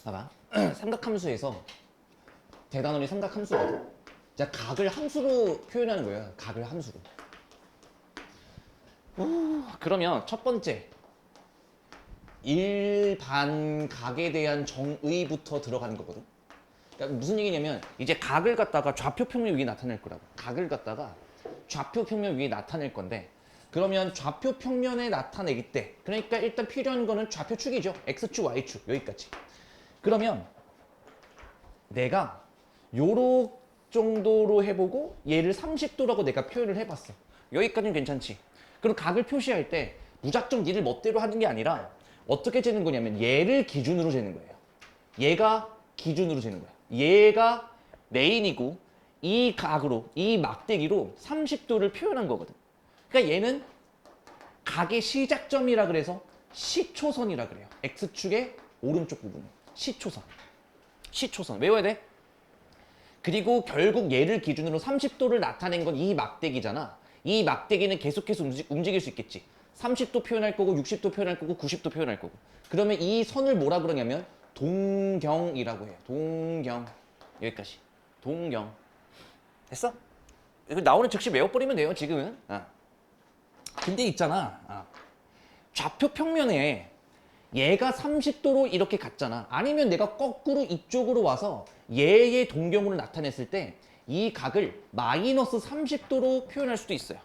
봐봐. 삼각함수에서 대단원이 삼각함수거든. 자, 각을 함수로 표현하는 거야. 각을 함수로. 그러면 첫 번째 일반각에 대한 정의부터 들어가는 거거든. 그러니까 무슨 얘기냐면 이제 각을 갖다가 좌표 평면 위에 나타낼 거라고. 각을 갖다가 좌표 평면 위에 나타낼 건데 그러면 좌표 평면에 나타내기 때 그러니까 일단 필요한 거는 좌표축이죠. X축, Y축 여기까지. 그러면 내가 요런 정도로 해보고 얘를 30도라고 내가 표현을 해봤어. 여기까지는 괜찮지. 그럼 각을 표시할 때 무작정 니를 멋대로 하는 게 아니라 어떻게 재는 거냐면 얘를 기준으로 재는 거예요. 얘가 기준으로 재는 거야. 얘가 메인이고 이 각으로, 이 막대기로 30도를 표현한 거거든. 그러니까 얘는 각의 시작점이라 그래서 시초선이라 그래요. X축의 오른쪽 부분. 시초선. 시초선. 외워야 돼. 그리고 결국 얘를 기준으로 30도를 나타낸 건 이 막대기잖아. 이 막대기는 계속해서 움직일 수 있겠지. 30도 표현할 거고 60도 표현할 거고 90도 표현할 거고. 그러면 이 선을 뭐라 그러냐면 동경이라고 해요. 동경. 여기까지. 동경. 됐어? 이거 나오는 즉시 외워버리면 돼요, 지금은. 근데 있잖아. 좌표 평면에 얘가 30도로 이렇게 갔잖아. 아니면 내가 거꾸로 이쪽으로 와서 얘의 동경으로 나타냈을 때 이 각을 마이너스 30도로 표현할 수도 있어요.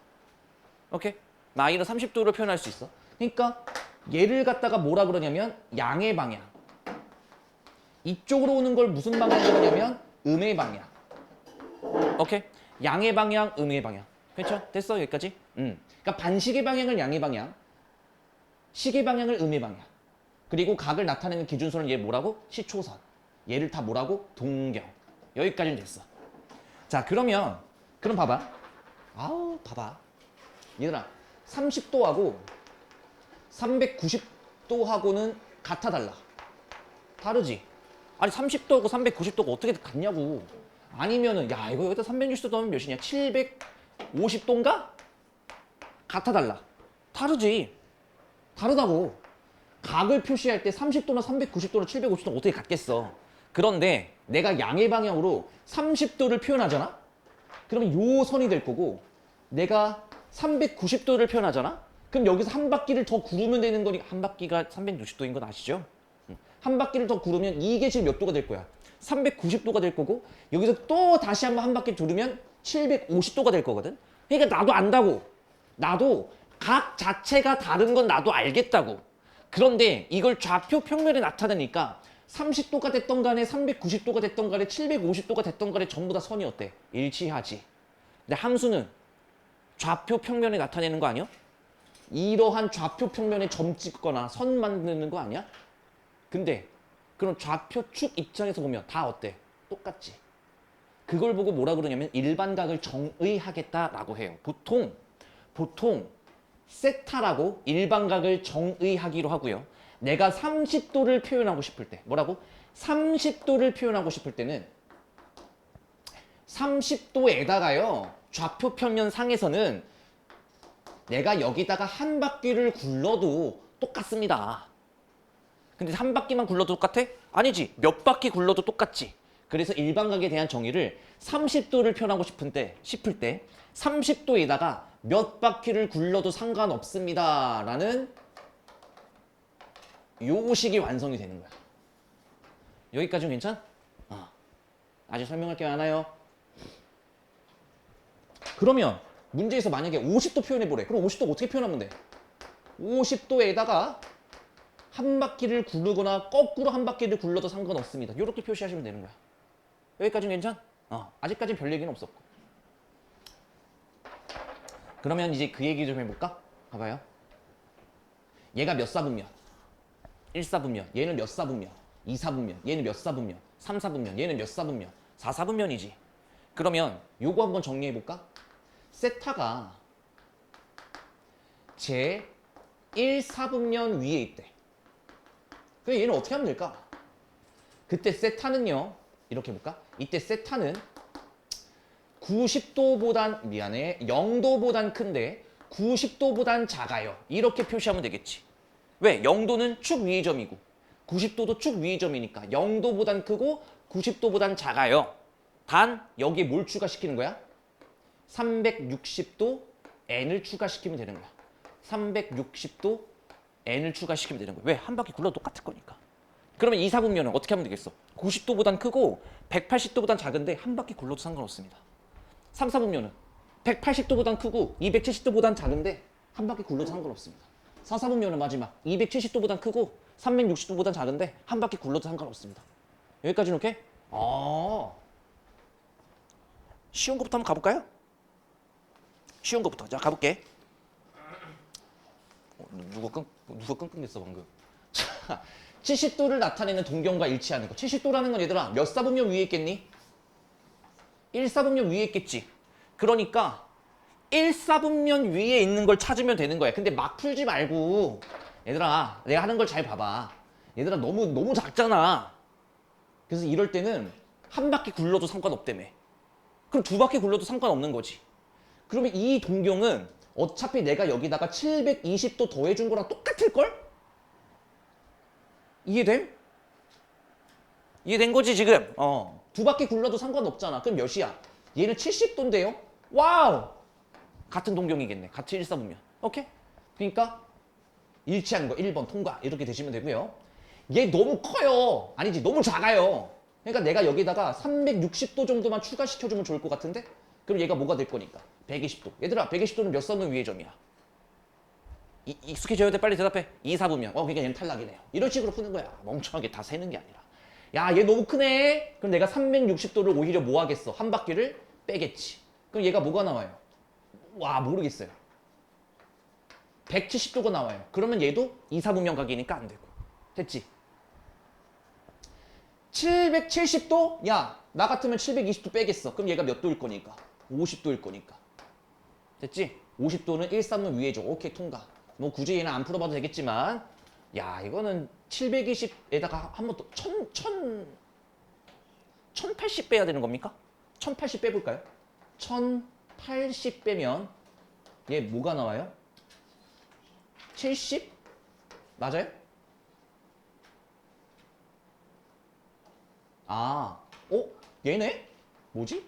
오케이? 마이너스 30도로 표현할 수 있어. 그러니까 얘를 갖다가 뭐라 그러냐면 양의 방향. 이쪽으로 오는 걸 무슨 방향으로 그러냐면 음의 방향. 오케이? 양의 방향, 음의 방향. 그렇죠? 됐어? 여기까지? 그러니까 반시계 방향을 양의 방향, 시계 방향을 음의 방향. 그리고 각을 나타내는 기준선은 얘 뭐라고? 시초선. 얘를 다 뭐라고? 동경. 여기까지는 됐어. 자, 그럼 봐봐. 봐봐. 얘들아, 30도하고 390도하고는 같아 달라? 다르지? 아니 30도하고 390도가 어떻게 같냐고. 아니면은 야 이거 여기다 360도 넣으면 몇이냐? 750도인가? 같아 달라? 다르지? 다르다고. 각을 표시할 때 30도나 390도나 750도는 어떻게 같겠어. 그런데 내가 양의 방향으로 30도를 표현하잖아? 그러면 요 선이 될 거고 내가 390도를 표현하잖아? 그럼 여기서 한 바퀴를 더 구르면 되는 거니까 한 바퀴가 360도인 건 아시죠? 한 바퀴를 더 구르면 이게 지금 몇 도가 될 거야? 390도가 될 거고 여기서 또 다시 한번 한 바퀴 두르면 750도가 될 거거든? 그러니까 나도 안다고. 나도 각 자체가 다른 건 나도 알겠다고. 그런데 이걸 좌표 평면에 나타내니까 30도가 됐던 간에 390도가 됐던 간에 750도가 됐던 간에 전부 다 선이 어때? 일치하지. 근데 함수는 좌표 평면에 나타내는 거 아니야? 이러한 좌표 평면에 점 찍거나 선 만드는 거 아니야? 근데 그럼 좌표축 입장에서 보면 다 어때? 똑같지. 그걸 보고 뭐라 그러냐면 일반각을 정의하겠다라고 해요. 보통 세타라고 일반각을 정의하기로 하고요. 내가 30도를 표현하고 싶을 때 뭐라고? 30도를 표현하고 싶을 때는 30도에다가요. 좌표 평면 상에서는 내가 여기다가 한 바퀴를 굴러도 똑같습니다. 근데 한 바퀴만 굴러도 똑같아? 아니지. 몇 바퀴 굴러도 똑같지. 그래서 일반각에 대한 정의를 30도를 표현하고 싶을 때 30도에다가 몇 바퀴를 굴러도 상관없습니다. 라는 요식이 완성이 되는 거야. 여기까지는 괜찮? 아직 설명할 게 많아요. 그러면 문제에서 만약에 50도 표현해보래. 그럼 50도 어떻게 표현하면 돼? 50도에다가 한 바퀴를 굴르거나 거꾸로 한 바퀴를 굴러도 상관없습니다. 이렇게 표시하시면 되는 거야. 여기까지는 괜찮? 아직까지는 별 얘기는 없었고. 그러면 이제 그 얘기 좀 해볼까? 봐봐요. 얘가 몇 사분면? 1사분면. 얘는 몇 사분면? 2사분면. 얘는 몇 사분면? 3사분면. 얘는 몇 사분면? 4사분면이지. 그러면 요거 한번 정리해볼까? 세타가 제 1사분면 위에 있대. 그럼 얘는 어떻게 하면 될까? 그때 세타는요. 이렇게 해볼까? 이때 세타는 90도보단 0도보단 큰데 90도보단 작아요. 이렇게 표시하면 되겠지. 왜? 0도는 축 위의 점이고 90도도 쭉 위의 점이니까 0도보단 크고 90도보단 작아요. 단 여기에 뭘 추가시키는 거야? 360도 n을 추가시키면 되는 거야. 360도 n을 추가시키면 되는 거야. 왜? 한 바퀴 굴러도 똑같을 거니까. 그러면 2, 4분면은 어떻게 하면 되겠어? 90도보단 크고 180도보단 작은데 한 바퀴 굴러도 상관없습니다. 3, 4분면은 180도보단 크고 270도보단 작은데 한 바퀴 굴러도 상관없습니다. 4, 4분면은 마지막 270도보단 크고 360도보단 작은데 한 바퀴 굴러도 상관없습니다. 여기까지는 오케이? 쉬운 것부터 한번 가볼까요? 쉬운 것부터. 자, 가볼게. 누가 끙끙댔어 방금. 자, 70도를 나타내는 동경과 일치하는 거. 70도라는 건 얘들아 몇 사분면 위에 있겠니? 1사분면 위에 있겠지. 그러니까 1사분면 위에 있는 걸 찾으면 되는 거야. 근데 막 풀지 말고 얘들아 내가 하는 걸 잘 봐봐. 얘들아 너무 작잖아. 그래서 이럴 때는 한 바퀴 굴러도 상관없다며. 그럼 두 바퀴 굴러도 상관없는 거지. 그러면 이 동경은 어차피 내가 여기다가 720도 더해준 거랑 똑같을걸? 이해됨? 이해된 거지 지금? 두 바퀴 굴러도 상관없잖아. 그럼 몇이야? 얘는 70도인데요? 와우! 같은 동경이겠네. 같이 1사분면. 오케이? 그러니까 일치하는 거 1번 통과 이렇게 되시면 되고요. 얘 너무 커요. 아니지 너무 작아요. 그러니까 내가 여기다가 360도 정도만 추가시켜주면 좋을 것 같은데? 그럼 얘가 뭐가 될 거니까? 120도. 얘들아 120도는 몇 사분 위의 점이야? 익숙해져야 돼. 빨리 대답해. 2, 4분면. 그러니까 얘는 탈락이네요. 이런 식으로 푸는 거야. 멍청하게 다 세는 게 아니라. 야, 얘 너무 크네. 그럼 내가 360도를 오히려 뭐 하겠어? 한 바퀴를 빼겠지. 그럼 얘가 뭐가 나와요? 와, 모르겠어요. 170도가 나와요. 그러면 얘도 2, 4분면 각이니까 안 되고. 됐지? 770도? 야, 나 같으면 720도 빼겠어. 그럼 얘가 몇 도일 거니까? 50도일 거니까. 됐지? 50도는 1사분 위에죠. 오케이, 통과. 뭐 굳이 얘는 안 풀어봐도 되겠지만 야, 이거는 720에다가 한 번 더 1080 빼야 되는 겁니까? 1080 빼볼까요? 1080 빼면 얘 뭐가 나와요? 70? 맞아요? 얘네? 뭐지?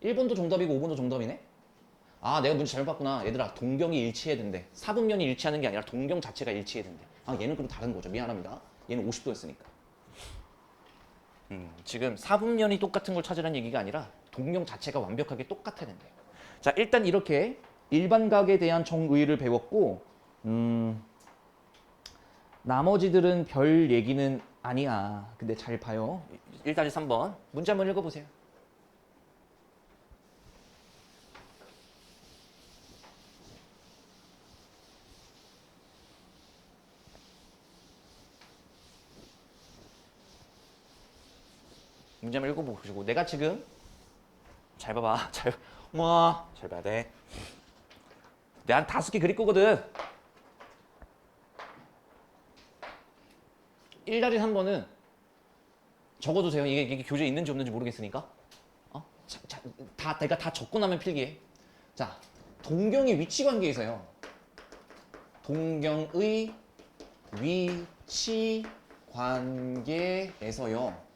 1번도 정답이고 5번도 정답이네? 내가 문제 잘못 봤구나. 얘들아, 동경이 일치해야 된대. 사분면이 일치하는 게 아니라 동경 자체가 일치해야 된대. 얘는 그럼 다른 거죠. 미안합니다. 얘는 50도였으니까. 지금 사분면이 똑같은 걸 찾으라는 얘기가 아니라 동경 자체가 완벽하게 똑같아야 된대요. 자, 일단 이렇게 일반각에 대한 정의를 배웠고 나머지들은 별 얘기는 아니야. 근데 잘 봐요. 1-3번 문제 한번 읽어보세요. 문제 한번 읽어보시고 내가 지금 잘 봐봐. 잘 봐야 돼. 내가 한 5개 그릴 거거든. 1-3번은 적어두세요. 이게 교재에 있는지 없는지 모르겠으니까. 내가 다 적고 나면 필기해. 자, 동경의 위치 관계에서요. 동경의 위치 관계에서요.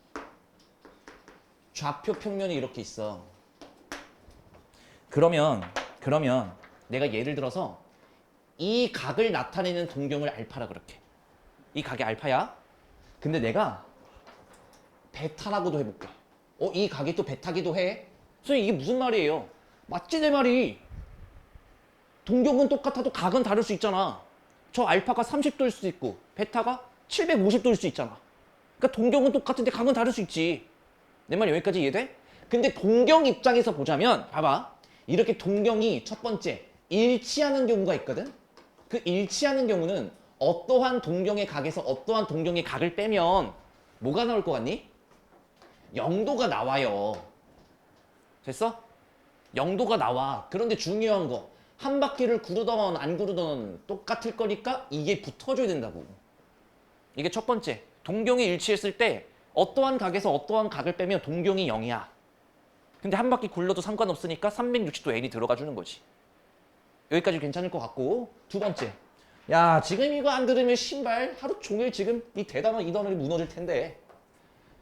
좌표 평면이 이렇게 있어. 그러면 내가 예를 들어서 이 각을 나타내는 동경을 알파라 그렇게. 이 각이 알파야. 근데 내가 베타라고도 해볼게. 이 각이 또 베타기도 해. 선생님 이게 무슨 말이에요? 맞지 내 말이. 동경은 똑같아도 각은 다를 수 있잖아. 저 알파가 30도일 수도 있고 베타가 750도일 수 있잖아. 그러니까 동경은 똑같은데 각은 다를 수 있지. 내 말이 여기까지 이해돼? 근데 동경 입장에서 보자면 봐봐. 이렇게 동경이 첫 번째 일치하는 경우가 있거든. 그 일치하는 경우는 어떠한 동경의 각에서 어떠한 동경의 각을 빼면 뭐가 나올 것 같니? 0도가 나와요. 됐어? 0도가 나와. 그런데 중요한 거 한 바퀴를 구르던 안 구르던 똑같을 거니까 이게 붙어줘야 된다고. 이게 첫 번째. 동경이 일치했을 때 어떠한 각에서 어떠한 각을 빼면 동경이 0이야. 근데 한 바퀴 굴러도 상관없으니까 360도 n이 들어가 주는 거지. 여기까지 괜찮을 것 같고 두 번째. 야, 지금 이거 안 들으면 신발 하루 종일 지금 이 대담한 이 단어리 무너질 텐데.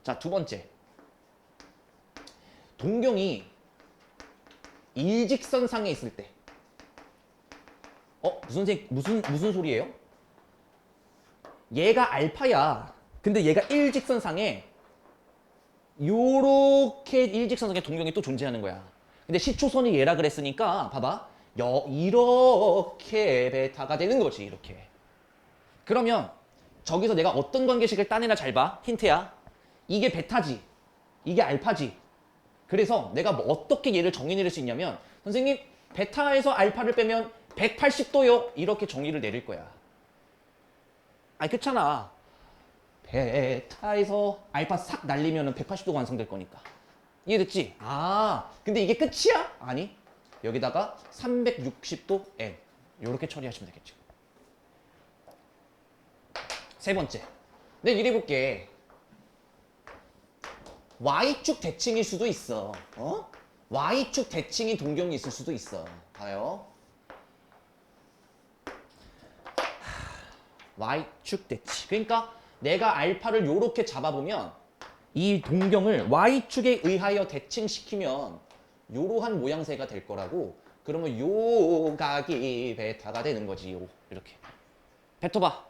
자, 두 번째. 동경이 일직선상에 있을 때. 무슨 소리예요? 얘가 알파야. 근데 얘가 일직선상에 요렇게 일직선상에 동경이 또 존재하는 거야. 근데 시초선이 얘라 그랬으니까 봐봐. 이렇게 베타가 되는 거지. 이렇게. 그러면 저기서 내가 어떤 관계식을 따내나 잘 봐. 힌트야. 이게 베타지. 이게 알파지. 그래서 내가 뭐 어떻게 얘를 정의 내릴 수 있냐면 선생님 베타에서 알파를 빼면 180도요. 이렇게 정의를 내릴 거야. 아니 그렇잖아. 베타에서 알파 싹 날리면 180도가 완성될 거니까. 이해됐지? 아, 근데 이게 끝이야? 아니. 여기다가 360도 N. 이렇게 처리하시면 되겠죠. 세 번째. 내가 이래볼게. Y축 대칭일 수도 있어. Y축 대칭이 동경이 있을 수도 있어. 봐요. Y축 대칭. 그러니까 내가 알파를 요렇게 잡아보면 이 동경을 Y축에 의하여 대칭시키면 요러한 모양새가 될 거라고. 그러면 요 각이 베타가 되는 거지. 요 이렇게. 뱉어봐.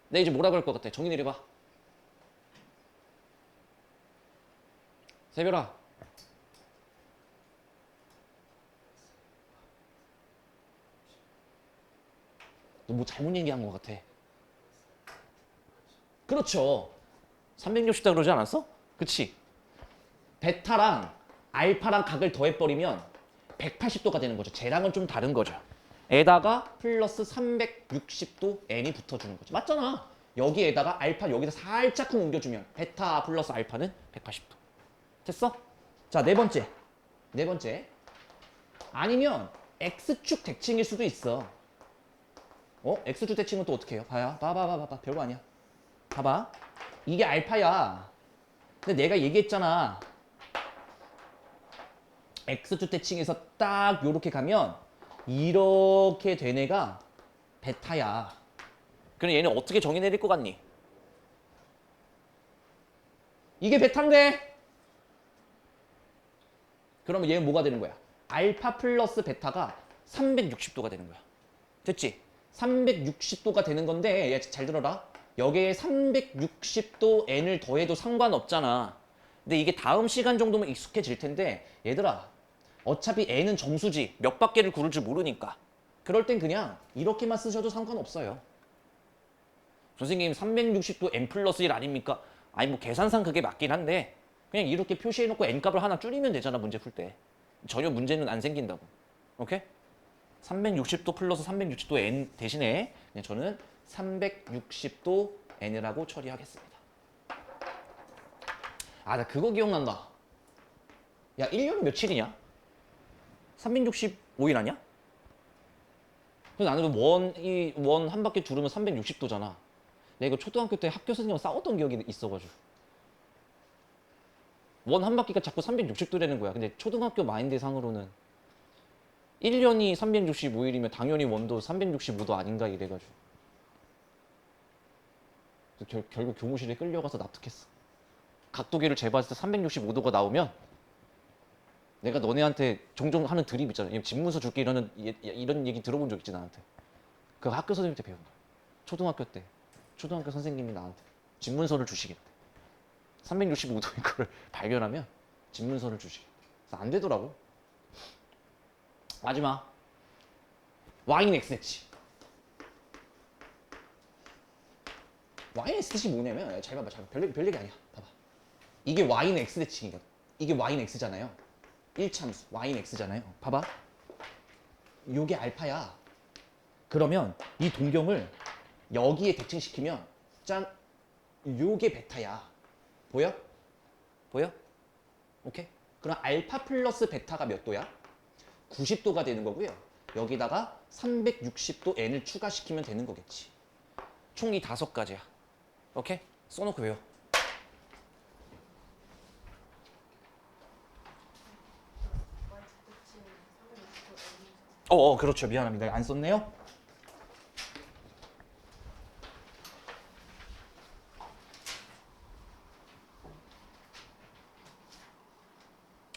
내가 이제 뭐라고 할 것 같아? 정의 내려봐. 세별아. 너 뭐 잘못 얘기한 것 같아. 그렇죠. 360다 그러지 않았어? 그치? 베타랑 알파랑 각을 더해버리면 180도가 되는 거죠. 쟤랑은 좀 다른 거죠. 에다가 플러스 360도 n이 붙어주는 거죠. 맞잖아. 여기에다가 알파 여기다 살짝 옮겨주면 베타 플러스 알파는 180도. 됐어? 자, 네 번째. 네 번째. 아니면 X축 대칭일 수도 있어. X축 대칭은 또 어떻게 해요? 봐봐. 별거 아니야. 봐봐. 이게 알파야. 근데 내가 얘기했잖아. X축 대칭에서 딱 요렇게 가면 이렇게 된 애가 베타야. 그럼 얘는 어떻게 정의 내릴 것 같니? 이게 베타인데? 그러면 얘는 뭐가 되는 거야? 알파 플러스 베타가 360도가 되는 거야. 됐지? 360도가 되는 건데 얘 잘 들어라. 여기에 360도 n을 더해도 상관없잖아. 근데 이게 다음 시간 정도면 익숙해질 텐데 얘들아 어차피 n은 정수지 몇 바퀴를 구를 줄 모르니까 그럴 땐 그냥 이렇게만 쓰셔도 상관없어요. 선생님 360도 n 플러스 1 아닙니까? 아니 뭐 계산상 그게 맞긴 한데 그냥 이렇게 표시해놓고 n값을 하나 줄이면 되잖아. 문제 풀 때. 전혀 문제는 안 생긴다고. 오케이? 360도 플러스 360도 n 대신에 그냥 저는 360도 n이라고 처리하겠습니다. 아, 나 그거 기억난다. 야, 1년이 며칠이냐? 365일 아니야? 그래서 나는 원 한 바퀴 두르면 360도잖아. 내가 이거 초등학교 때 학교 선생님과 싸웠던 기억이 있어가지고. 원 한 바퀴가 자꾸 360도라는 거야. 근데 초등학교 마인드상으로는 1년이 365일이면 당연히 원도 365도 아닌가 이래가지고. 결국 교무실에 끌려가서 납득했어. 각도계를 재봤을 때 365도가 나오면 내가 너네한테 종종 하는 드립 있잖아. 집문서 줄게 이런 얘기 들어본 적 있지 나한테. 그 학교 선생님한테 배운 거야. 초등학교 때 초등학교 선생님이 나한테 집문서를 주시겠대. 365도인 걸 발견하면 집문서를 주시겠대. 그래서 안 되더라고. 마지막 Y인 X대칭. Y인 X대칭이 뭐냐면 잘 봐봐. 별 얘기 아니야. 봐봐. 이게 Y인 X대칭이거든. 이게 Y인 X잖아요. 1참수 Y인 X잖아요. 봐봐. 요게 알파야. 그러면 이 동경을 여기에 대칭시키면 짠 요게 베타야. 보여? 보여? 오케이? 그럼 알파 플러스 베타가 몇 도야? 90도가 되는 거고요. 여기다가 360도 n을 추가시키면 되는 거겠지. 총 이 5가지야. 오케이? 써놓고 외워. 그렇죠. 미안합니다. 안 썼네요.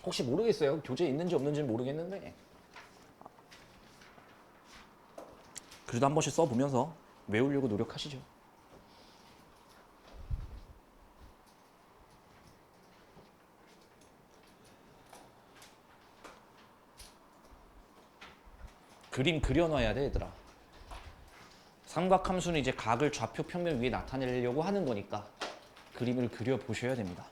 혹시 모르겠어요. 교재 있는지 없는지는 모르겠는데 그래도 한 번씩 써보면서 외우려고 노력하시죠. 그림 그려놔야 돼, 얘들아. 삼각함수는 이제 각을 좌표 평면 위에 나타내려고 하는 거니까 그림을 그려보셔야 됩니다.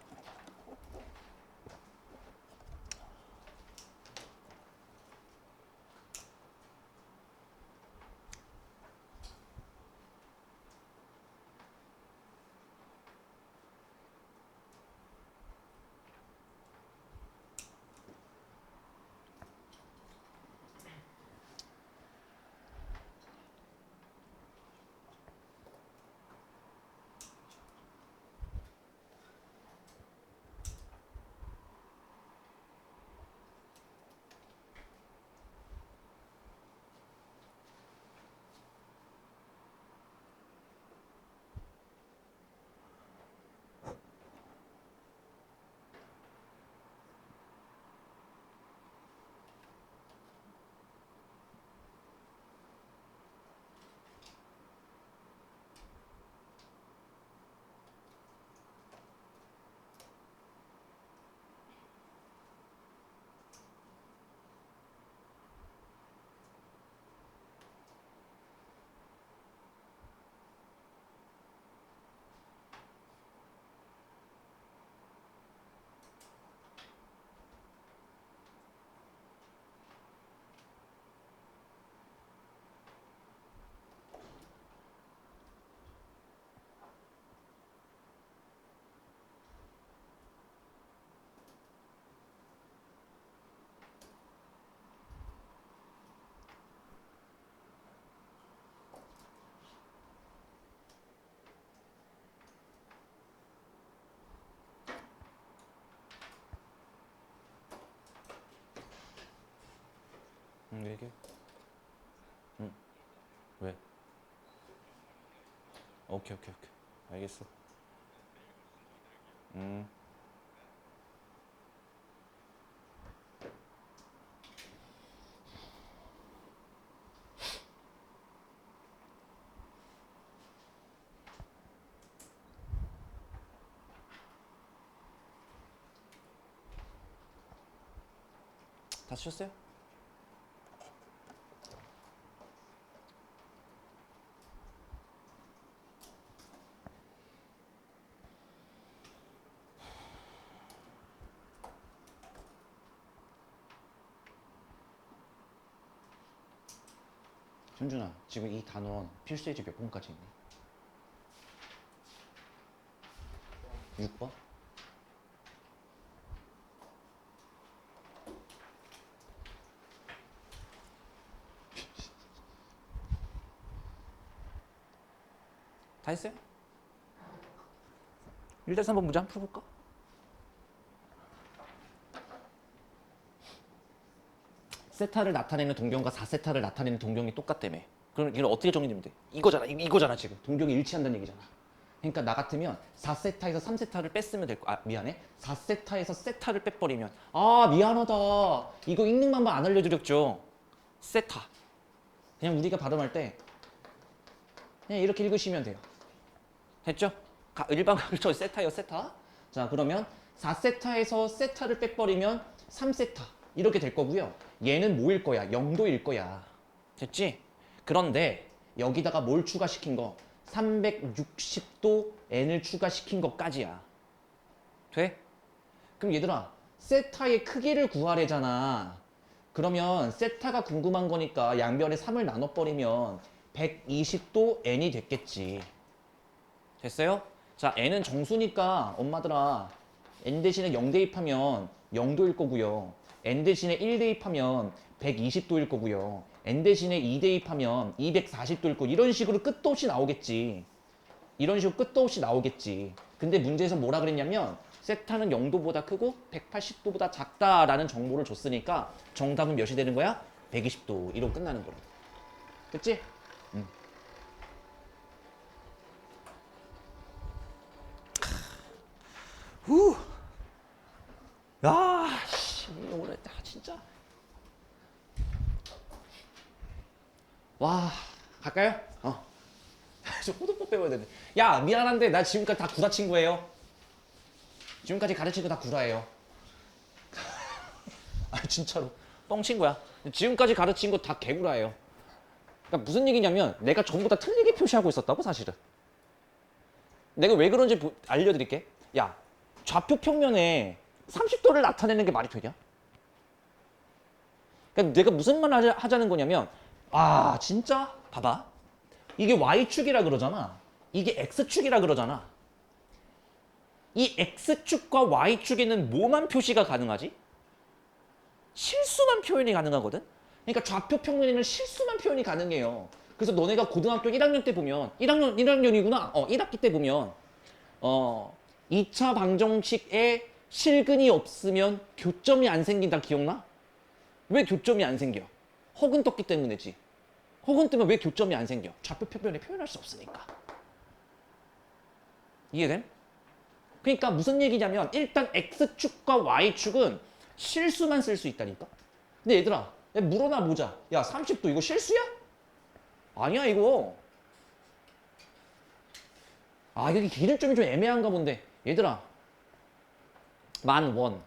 얘기해. 응. 왜? 오케이. 알겠어. 음. 다 쓰셨어요? 현준아, 지금 이 단원 필수예제 몇 번까지 있니? 6번? 다 했어요? 1대 3번 문제 한번 풀어볼까? 세타를 나타내는 동경과 4세타를 나타내는 동경이 똑같다며. 그럼 이걸 어떻게 정리되면 돼? 이거잖아 지금. 동경이 일치한다는 얘기잖아. 그러니까 나 같으면 4세타에서 3세타를 뺐으면 될 거. 아 미안해. 4세타에서 세타를 빼버리면 아 미안하다. 이거 읽는 방법 안 알려드렸죠. 세타. 그냥 우리가 발음할 때 그냥 이렇게 읽으시면 돼요. 됐죠? 일반 각을 세타예요, 세타. 자, 그러면 4세타에서 세타를 빼버리면 3세타. 이렇게 될 거고요. 얘는 뭐일 거야? 0도일 거야. 됐지? 그런데 여기다가 뭘 추가시킨 거? 360도 n을 추가시킨 것까지야. 돼? 그럼 얘들아, 세타의 크기를 구하래잖아. 그러면 세타가 궁금한 거니까 양변에 3을 나눠버리면 120도 n이 됐겠지. 됐어요? 자, n은 정수니까 엄마들아 n 대신에 0 대입하면 0도일 거고요. n 대신에 1 대입하면 120도일 거고요. n 대신에 2 대입하면 240도일 거고 이런 식으로 끝도 없이 나오겠지. 이런 식으로 끝도 없이 나오겠지. 근데 문제에서 뭐라 그랬냐면 세타는 0도보다 크고 180도보다 작다라는 정보를 줬으니까 정답은 몇이 되는 거야? 120도. 이러고 끝나는 거야. 됐지? 후. 야, 씨. 오래 진짜. 와, 갈까요? 저 호도법 배워야 되는데. 야, 미안한데 나 지금까지 다 구라 친구예요. 지금까지 가르친 거 다 구라예요. 아, 진짜로 뻥 친구야. 지금까지 가르친 거 다 개구라예요. 그러니까 무슨 얘기냐면 내가 전부 다 틀리게 표시하고 있었다고 사실은. 내가 왜 그런지 알려드릴게. 야, 좌표 평면에 30도를 나타내는 게 말이 되냐? 그러니까 내가 무슨 말 하자는 거냐면, 아 진짜 봐봐, 이게 Y축이라 그러잖아, 이게 X축이라 그러잖아. 이 X축과 Y축에는 뭐만 표시가 가능하지? 실수만 표현이 가능하거든. 그러니까 좌표 평면에는 실수만 표현이 가능해요. 그래서 너네가 고등학교 1학년 때 보면 1학년이구나. 1학기 때 보면 2차 방정식에 실근이 없으면 교점이 안 생긴다 기억나? 왜 교점이 안 생겨? 허근 떴기 때문이지. 허근 뜨면 왜 교점이 안 생겨? 좌표 평면에 표현할 수 없으니까. 이해됨? 그러니까 무슨 얘기냐면 일단 X축과 Y축은 실수만 쓸 수 있다니까. 근데 얘들아, 물어나 보자. 야, 30도 이거 실수야? 아니야 이거. 아, 여기 기준점이 좀 애매한가 본데. 얘들아, 10,000원.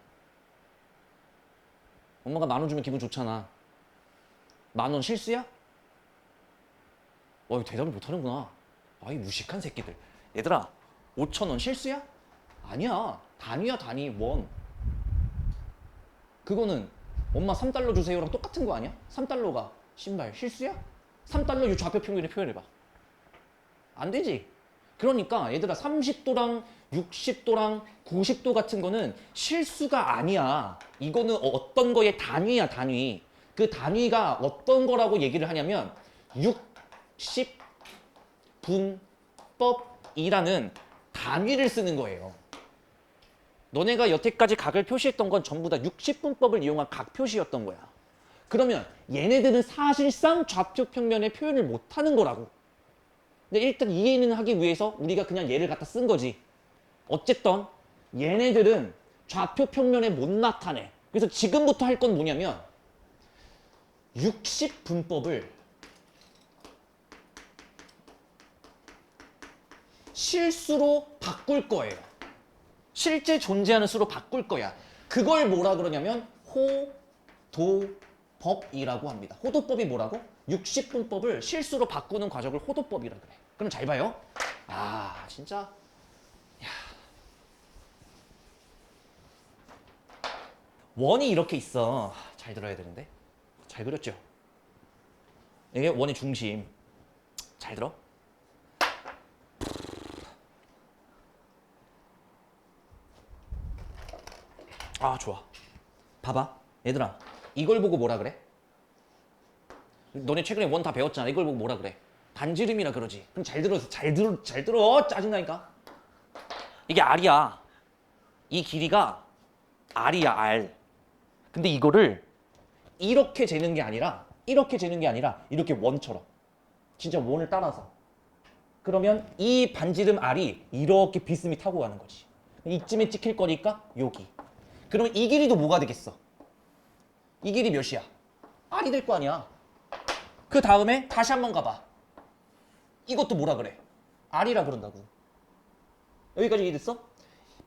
엄마가 10,000원 주면 기분 좋잖아. 10,000원 실수야? 대답을 못하는구나. 이 무식한 새끼들. 얘들아, 5,000원 실수야? 아니야. 단위야, 단위. 원. 그거는 엄마 3달러 주세요랑 똑같은 거 아니야? 3달러가 신발 실수야? 3달러 이 좌표 평면에 표현해봐. 안 되지. 그러니까 얘들아, 30도랑 60도랑 90도 같은 거는 실수가 아니야. 이거는 어떤 거의 단위야, 단위. 그 단위가 어떤 거라고 얘기를 하냐면 60분법이라는 단위를 쓰는 거예요. 너네가 여태까지 각을 표시했던 건 전부 다 60분법을 이용한 각 표시였던 거야. 그러면 얘네들은 사실상 좌표 평면의 표현을 못하는 거라고. 근데 일단 이해는 하기 위해서 우리가 그냥 얘를 갖다 쓴 거지. 어쨌든 얘네들은 좌표 평면에 못 나타내. 그래서 지금부터 할 건 뭐냐면 60분법을 실수로 바꿀 거예요. 실제 존재하는 수로 바꿀 거야. 그걸 뭐라 그러냐면 호도법이라고 합니다. 호도법이 뭐라고? 60분법을 실수로 바꾸는 과정을 호도법이라 그래. 그럼 잘 봐요. 아, 진짜. 야. 원이 이렇게 있어. 잘 들어야 되는데. 잘 그렸죠? 이게 원의 중심. 잘 들어? 아, 좋아. 봐봐. 얘들아, 이걸 보고 뭐라 그래? 너네 최근에 원 다 배웠잖아. 이걸 보고 뭐라 그래? 반지름이라 그러지. 그럼 잘 들어. 짜증나니까. 이게 R이야. 이 길이가 R이야, R. 근데 이거를 이렇게 재는 게 아니라 이렇게 원처럼. 진짜 원을 따라서. 그러면 이 반지름 R이 이렇게 비스듬히 타고 가는 거지. 이쯤에 찍힐 거니까 여기. 그러면 이 길이도 뭐가 되겠어? 이 길이 몇이야? R이 될 거 아니야. 그 다음에 다시 한번 가봐. 이것도 뭐라 그래? R이라 그런다고. 여기까지 이해됐어?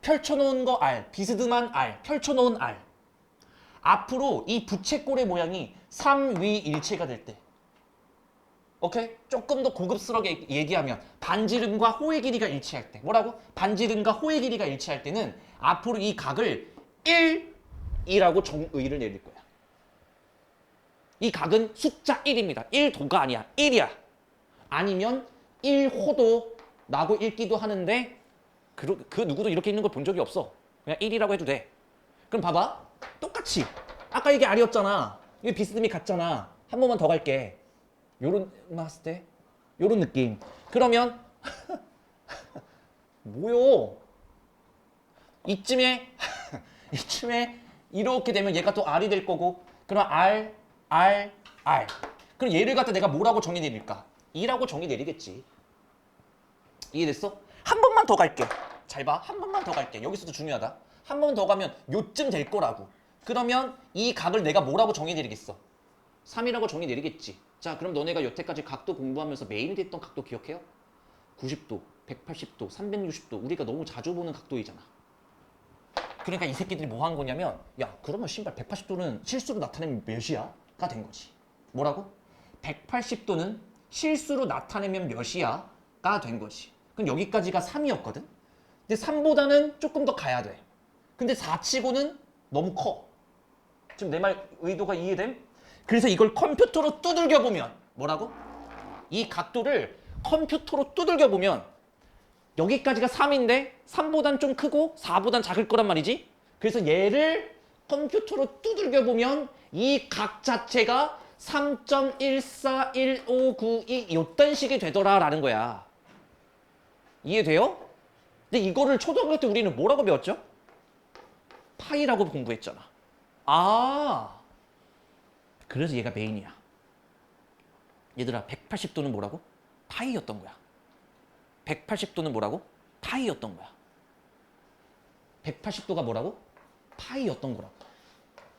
펼쳐놓은 거 R, 비스듬한 R, 펼쳐놓은 R. 앞으로 이 부채꼴의 모양이 3위일체가 될 때, 오케이? 조금 더 고급스럽게 얘기하면 반지름과 호의 길이가 일치할 때, 뭐라고? 반지름과 호의 길이가 일치할 때는 앞으로 이 각을 1이라고 정의를 내릴 거야. 이 각은 숫자 1입니다. 1도가 아니야. 1이야. 아니면 1호도라고 읽기도 하는데 그 누구도 이렇게 읽는 걸 본 적이 없어. 그냥 1이라고 해도 돼. 그럼 봐봐. 똑같이. 아까 이게 R이었잖아. 이게 비스듬히 같잖아. 한 번만 더 갈게. 요런 봤을 때 요런 느낌. 그러면 뭐요? 이쯤에 이렇게 되면 얘가 또 R이 될 거고, 그럼 R. 그럼 얘를 갖다 내가 뭐라고 정의 내릴까? 2라고 정의 내리겠지. 이해됐어? 한 번만 더 갈게. 잘 봐. 한 번만 더 갈게. 여기서도 중요하다. 한 번 더 가면 요쯤 될 거라고. 그러면 이 각을 내가 뭐라고 정의내리겠어? 3이라고 정의내리겠지. 자, 그럼 너네가 여태까지 각도 공부하면서 메인이 됐던 각도 기억해요? 90도, 180도, 360도 우리가 너무 자주 보는 각도이잖아. 그러니까 이 새끼들이 뭐 한 거냐면 야 그러면 신발 180도는 실수로 나타내면 몇이야? 가 된 거지. 뭐라고? 180도는 실수로 나타내면 몇이야? 가 된 거지. 그럼 여기까지가 3이었거든? 근데 3보다는 조금 더 가야 돼. 근데 4치고는 너무 커. 지금 내 말 의도가 이해됨? 그래서 이걸 컴퓨터로 두들겨 보면 뭐라고? 이 각도를 컴퓨터로 두들겨 보면 여기까지가 3인데 3보단 좀 크고 4보단 작을 거란 말이지. 그래서 얘를 컴퓨터로 두들겨 보면 이 각 자체가 3.141592 이딴 식이 되더라라는 거야. 이해돼요? 근데 이거를 초등학교 때 우리는 뭐라고 배웠죠? 파이라고 공부했잖아. 아, 그래서 얘가 메인이야. 얘들아 180도는 뭐라고? 파이였던 거야. 180도는 뭐라고? 파이였던 거야. 180도가 뭐라고? 파이였던 거라고.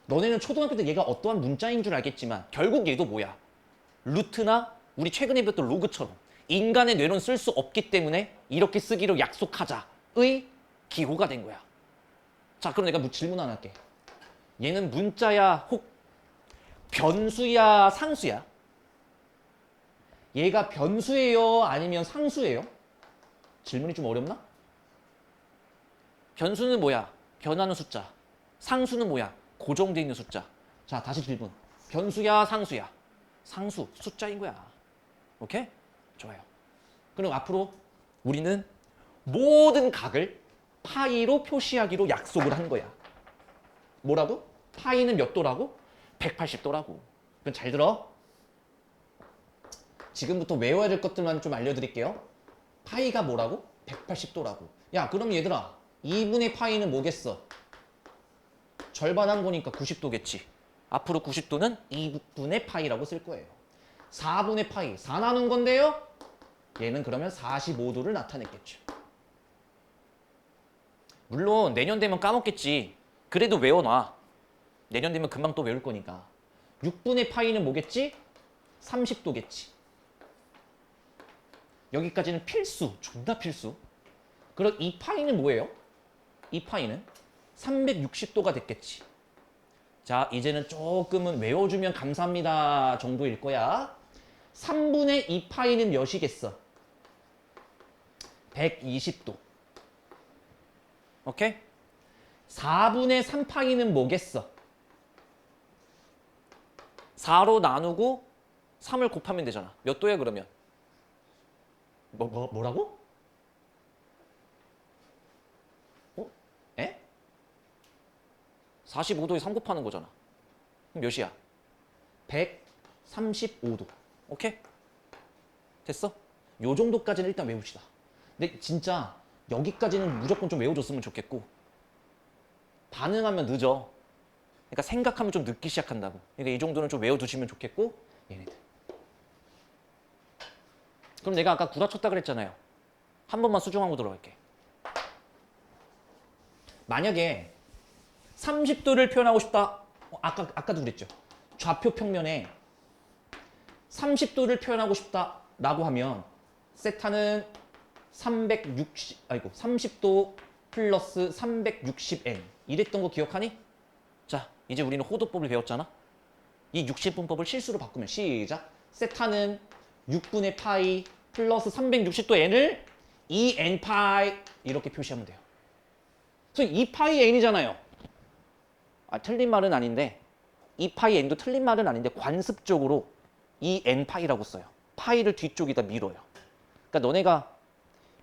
너네는 초등학교 때 얘가 어떠한 문자인 줄 알겠지만 결국 얘도 뭐야? 루트나 우리 최근에 배웠던 로그처럼 인간의 뇌론 쓸 수 없기 때문에 이렇게 쓰기로 약속하자의 기호가 된 거야. 자, 그럼 내가 질문 하나 할게. 얘는 문자야 혹 변수야 상수야? 얘가 변수예요 아니면 상수예요? 질문이 좀 어렵나? 변수는 뭐야? 변하는 숫자. 상수는 뭐야? 고정되어 있는 숫자. 자, 다시 질문. 변수야, 상수야? 상수, 숫자인 거야. 오케이? 좋아요. 그럼 앞으로 우리는 모든 각을 파이로 표시하기로 약속을 한 거야. 뭐라고? 파이는 몇 도라고? 180도라고. 그럼 잘 들어. 지금부터 외워야 될 것들만 좀 알려드릴게요. 파이가 뭐라고? 180도라고. 야, 그럼 얘들아 2분의 파이는 뭐겠어? 절반한 거니까 90도겠지. 앞으로 90도는 2분의 파이라고 쓸 거예요. 4분의 파이, 4 나눈 건데요. 얘는 그러면 45도를 나타냈겠죠. 물론 내년 되면 까먹겠지. 그래도 외워놔. 내년 되면 금방 또 외울 거니까. 6분의 파이는 뭐겠지? 30도겠지. 여기까지는 필수, 존나 필수. 그럼 이 파이는 뭐예요? 이 파이는 360도가 됐겠지. 자, 이제는 조금은 외워주면 감사합니다 정도일 거야. 3분의 2 파이는 몇이겠어? 120도. 오케이? 4분의 3 파이는 뭐겠어? 4로 나누고 3을 곱하면 되잖아. 몇 도야 그러면? 뭐라고? 어? 에? 45도에 3 곱하는 거잖아. 그럼 몇이야? 135도. 오케이? 됐어? 요 정도까지는 일단 외웁시다. 근데 진짜 여기까지는 무조건 좀 외워줬으면 좋겠고 반응하면 늦어. 그러니까 생각하면 좀 늦기 시작한다고. 그러니까 이 정도는 좀 외워두시면 좋겠고 얘네들. 그럼 내가 아까 구라쳤다 그랬잖아요. 한 번만 수정하고 들어갈게. 만약에 30도를 표현하고 싶다. 아까도 그랬죠. 좌표 평면에 30도를 표현하고 싶다라고 하면 세타는 30도 플러스 360n 이랬던 거 기억하니? 자, 이제 우리는 호도법을 배웠잖아. 이 60분법을 실수로 바꾸면 시작. 세타는 6분의 파이 플러스 360도 n을 2n 파이 이렇게 표시하면 돼요. 그래서 2 파이 n이잖아요. 틀린 말은 아닌데 2 파이 n도 틀린 말은 아닌데 관습적으로 2n 파이라고 써요. 파이를 뒤쪽에다 밀어요. 그러니까 너네가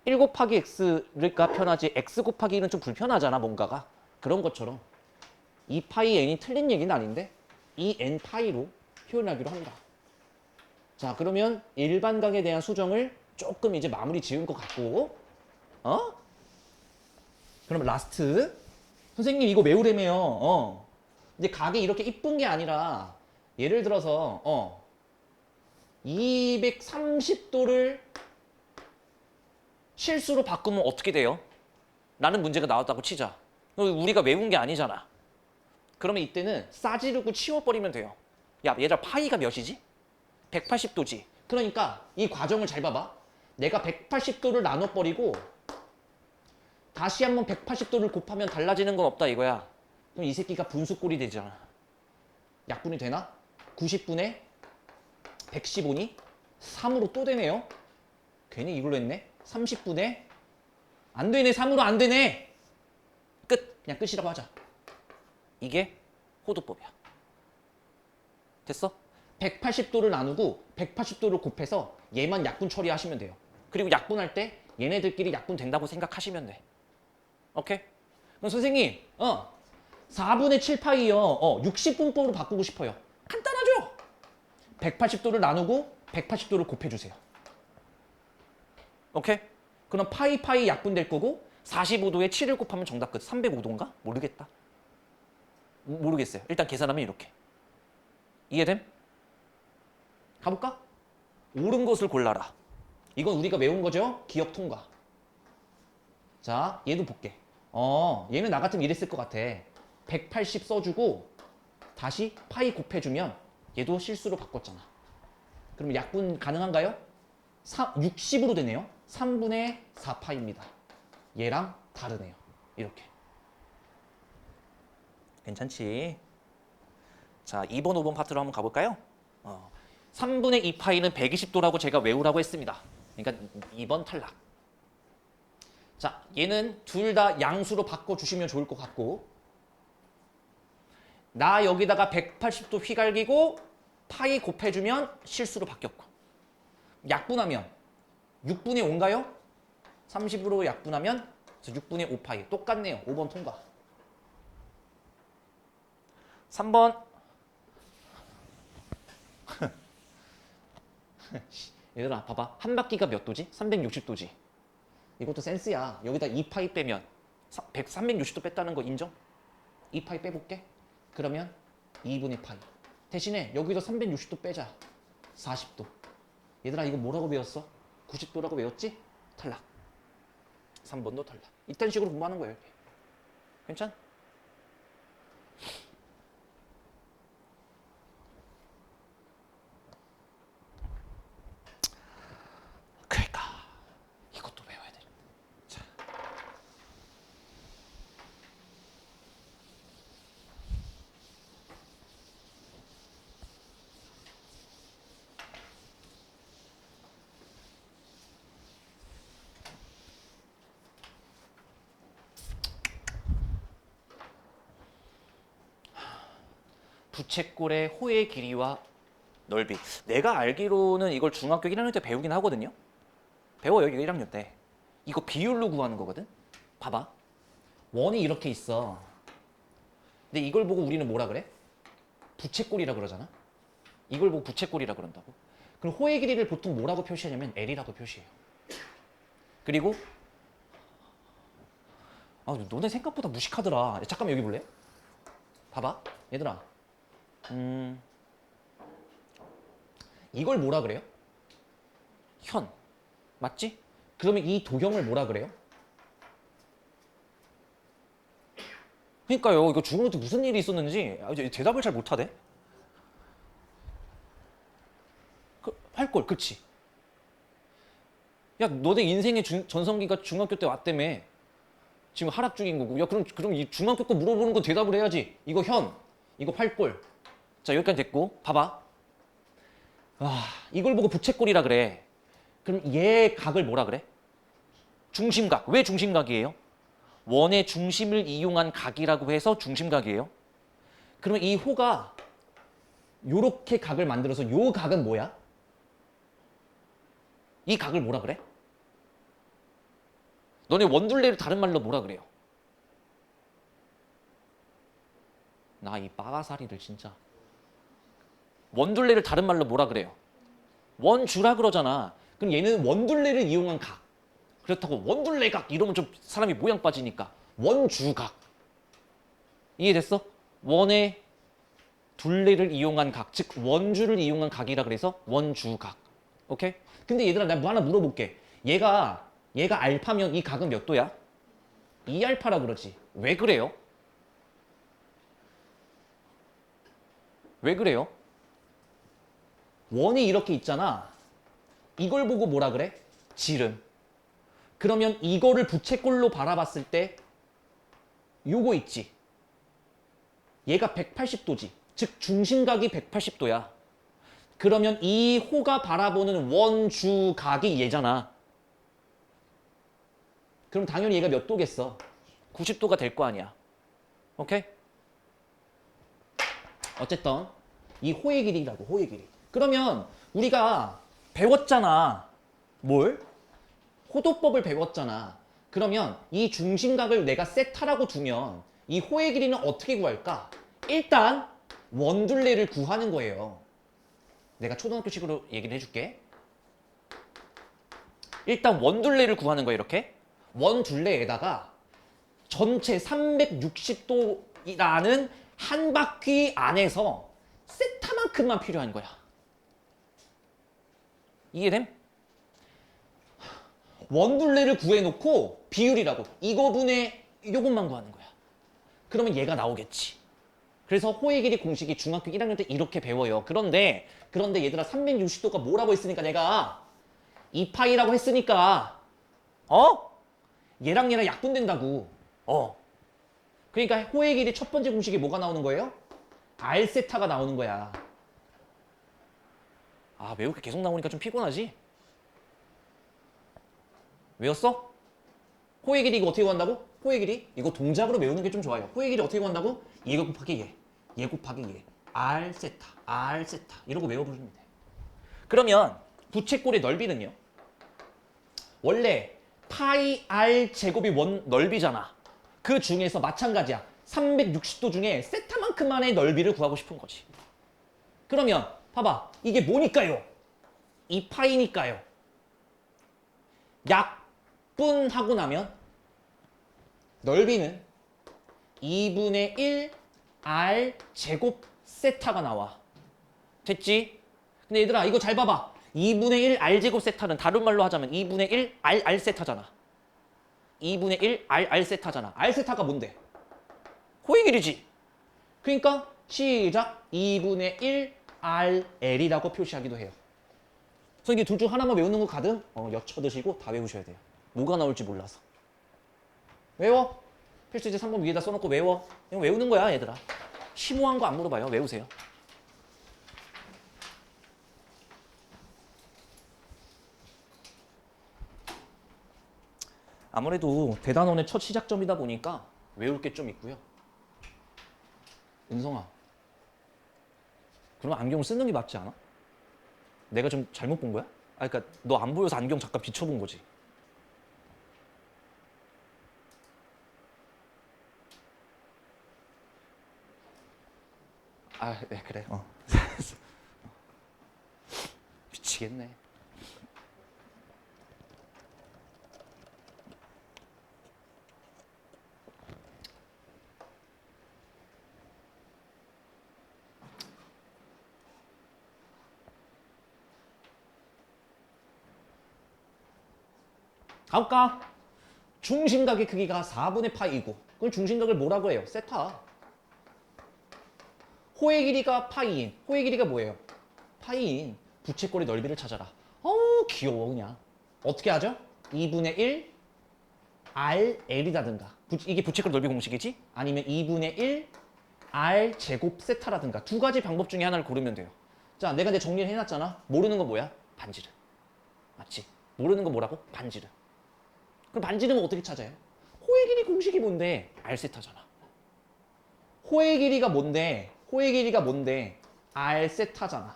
1 곱하기 x를까 편하지 x 곱하기 1은 좀 불편하잖아 뭔가가. 그런 것처럼 2 파이 n이 틀린 얘기는 아닌데 2n 파이로 표현하기로 한다. 자, 그러면 일반각에 대한 수정을 조금 이제 마무리 지은 것 같고 그럼 라스트. 선생님 이거 외우래매요. 이제 각이 이렇게 이쁜 게 아니라 예를 들어서 230도를 실수로 바꾸면 어떻게 돼요? 라는 문제가 나왔다고 치자. 우리가 외운 게 아니잖아. 그러면 이때는 싸지르고 치워버리면 돼요. 야, 얘들아 파이가 몇이지? 180도지. 그러니까 이 과정을 잘 봐봐. 내가 180도를 나눠버리고 다시 한번 180도를 곱하면 달라지는 건 없다 이거야. 그럼 이 새끼가 분수꼴이 되잖아. 약분이 되나? 90분의 115니? 3으로 또 되네요. 괜히 이걸로 했네. 30분의 안 되네. 3으로 안 되네. 끝. 그냥 끝이라고 하자. 이게 호도법이야. 됐어? 180도를 나누고 180도를 곱해서 얘만 약분 처리하시면 돼요. 그리고 약분할 때 얘네들끼리 약분 된다고 생각하시면 돼. 오케이? 그럼 선생님 4분의 7파이요. 60분법으로 바꾸고 싶어요. 간단하죠? 180도를 나누고 180도를 곱해주세요. 오케이? 그럼 파이 약분 될 거고 45도에 7을 곱하면 정답 끝. 305도인가? 모르겠다. 모르겠어요. 일단 계산하면 이렇게. 이해됨? 가볼까? 옳은 것을 골라라. 이건 우리가 외운 거죠? 기억 통과. 자, 얘도 볼게. 얘는 나 같으면 이랬을 것 같아. 180 써주고 다시 파이 곱해주면 얘도 실수로 바꿨잖아. 그럼 약분 가능한가요? 60으로 되네요. 3분의 4파입니다. 얘랑 다르네요. 이렇게. 괜찮지? 자, 2번, 5번 파트로 한번 가볼까요? 3분의 2파이는 120도라고 제가 외우라고 했습니다. 그러니까 2번 탈락. 자, 얘는 둘 다 양수로 바꿔주시면 좋을 것 같고 나 여기다가 180도 휘갈기고 파이 곱해주면 실수로 바뀌었고 약분하면 6분의 5인가요? 30으로 약분하면 6분의 5파이 똑같네요. 5번 통과. 3번 얘들아 봐봐. 한 바퀴가 몇 도지? 360도지. 이것도 센스야. 여기다 2파이 빼면 360도 뺐다는 거 인정? 2파이 빼볼게. 그러면 2분의 파이. 대신에 여기도 360도 빼자. 40도. 얘들아 이거 뭐라고 배웠어? 90도라고 외웠지? 탈락. 3번도 탈락. 이딴 식으로 공부하는 거예요. 이렇게. 괜찮? 그러니까 이것도 배워야 돼. 자. 부채꼴의 호의 길이와 넓이. 내가 알기로는 이걸 중학교 1학년 때 배우긴 하거든요. 배워요. 이거 1학년 때. 이거 비율로 구하는 거거든. 봐봐. 원이 이렇게 있어. 근데 이걸 보고 우리는 뭐라 그래? 부채꼴이라 그러잖아. 이걸 보고 부채꼴이라 그런다고. 그럼 호의 길이를 보통 뭐라고 표시하냐면 L이라고 표시해요. 그리고 너네 생각보다 무식하더라. 야, 잠깐만 여기 볼래? 봐봐. 얘들아. 이걸 뭐라 그래요? 현. 맞지? 그러면 이 도형을 뭐라 그래요? 그러니까요. 이거 중학교 때 무슨 일이 있었는지 대답을 잘 못하대. 할걸, 그치? 야, 너네 인생의 전성기가 중학교 때 왔다며. 지금 하락 중인 거고. 야, 그럼 이 중학교 거 물어보는 거 대답을 해야지. 이거 현, 이거 팔골. 자, 여기까지 됐고, 봐봐. 이걸 보고 부채꼴이라 그래. 그럼 얘 각을 뭐라 그래? 중심각. 왜 중심각이에요? 원의 중심을 이용한 각이라고 해서 중심각이에요. 그러면 이 호가 요렇게 각을 만들어서 요 각은 뭐야? 이 각을 뭐라 그래? 너네 원둘레를 다른 말로 뭐라 그래요? 나 이 빠가사리를 진짜. 원둘레를 다른 말로 뭐라 그래요? 원주라 그러잖아. 그럼 얘는 원둘레를 이용한 각. 그렇다고 원둘레각 이러면 좀 사람이 모양 빠지니까 원주각. 이해됐어? 원의 둘레를 이용한 각, 즉 원주를 이용한 각이라 그래서 원주각. 오케이? 근데 얘들아 내가 뭐 하나 물어볼게. 얘가 알파면 이 각은 몇 도야? 2알파라 그러지. 왜 그래요? 왜 그래요? 원이 이렇게 있잖아. 이걸 보고 뭐라 그래? 지름. 그러면 이거를 부채꼴로 바라봤을 때 요거 있지. 얘가 180도지. 즉 중심각이 180도야. 그러면 이 호가 바라보는 원주각이 얘잖아. 그럼 당연히 얘가 몇 도겠어? 90도가 될 거 아니야. 오케이? 어쨌든 이 호의 길이라고, 호의 길이. 그러면 우리가 배웠잖아. 뭘? 호도법을 배웠잖아. 그러면 이 중심각을 내가 세타라고 두면 이 호의 길이는 어떻게 구할까? 일단 원둘레를 구하는 거예요. 내가 초등학교식으로 얘기를 해줄게. 일단 원둘레를 구하는 거예요. 이렇게 원둘레에다가 전체 360도라는 한 바퀴 안에서 세타만큼만 필요한 거야. 이해됨? 원둘레를 구해놓고 비율이라고 이거분의 요것만 구하는 거야. 그러면 얘가 나오겠지. 그래서 호의 길이 공식이 중학교 1학년 때 이렇게 배워요. 그런데 얘들아 360도가 뭐라고 했으니까 내가 2파이라고 했으니까 얘랑 약분된다고. 그러니까 호의 길이 첫 번째 공식이 뭐가 나오는 거예요? R세타가 나오는 거야. 아, 외우기 계속 나오니까 좀 피곤하지? 외웠어? 호의 길이 이거 어떻게 구한다고? 호의 길이? 이거 동작으로 외우는 게 좀 좋아요. 호의 길이 어떻게 구한다고? 얘 곱하기 얘. 얘 곱하기 얘. R세타. R세타. 이러고 외워보시면 돼. 그러면 부채꼴의 넓이는요? 원래 파이 R 제곱이 원 넓이잖아. 그 중에서 마찬가지야. 360도 중에 세타만큼만의 넓이를 구하고 싶은 거지. 그러면 봐봐. 이게 뭐니까요? 2파이니까요. 약분하고 나면 넓이는 2분의 1 R 제곱 세타가 나와. 됐지? 근데 얘들아 이거 잘 봐봐. 2분의 1 R 제곱 세타는 다른 말로 하자면 2분의 1 R 세타잖아. 2분의 1 R 세타잖아. R 세타가 뭔데? 호의 길이지. 그러니까 시작 2분의 1 RL이라고 표시하기도 해요. 그래서 이게 둘 중 하나만 외우는 거 가등 여쳐드시고 다 외우셔야 돼요. 뭐가 나올지 몰라서. 외워. 필수제 3번 위에다 써놓고 외워. 이거 외우는 거야 얘들아. 심오한 거 안 물어봐요. 외우세요. 아무래도 대단원의 첫 시작점이다 보니까 외울 게 좀 있고요. 은성아, 그럼 안경을 쓰는 게 맞지 않아? 내가 좀 잘못 본 거야? 아, 그러니까 너 안 보여서 안경 잠깐 비춰본 거지. 아, 네, 그래. 미치겠네. 가볼까? 중심각의 크기가 4분의 파이고 그걸 중심각을 뭐라고 해요? 세타. 호의 길이가 파이인. 호의 길이가 뭐예요? 파이인. 부채꼴의 넓이를 찾아라. 어우 귀여워 그냥. 어떻게 하죠? 2분의 1 RL이라든가 이게 부채꼴 넓이 공식이지? 아니면 2분의 1 R 제곱 세타라든가 두 가지 방법 중에 하나를 고르면 돼요. 자, 내가 정리를 해놨잖아. 모르는 거 뭐야? 반지름. 맞지? 모르는 거 뭐라고? 반지름. 그럼 반지름은 어떻게 찾아요? 호의 길이 공식이 뭔데? R세타잖아. 호의 길이가 뭔데? 호의 길이가 뭔데? R세타잖아.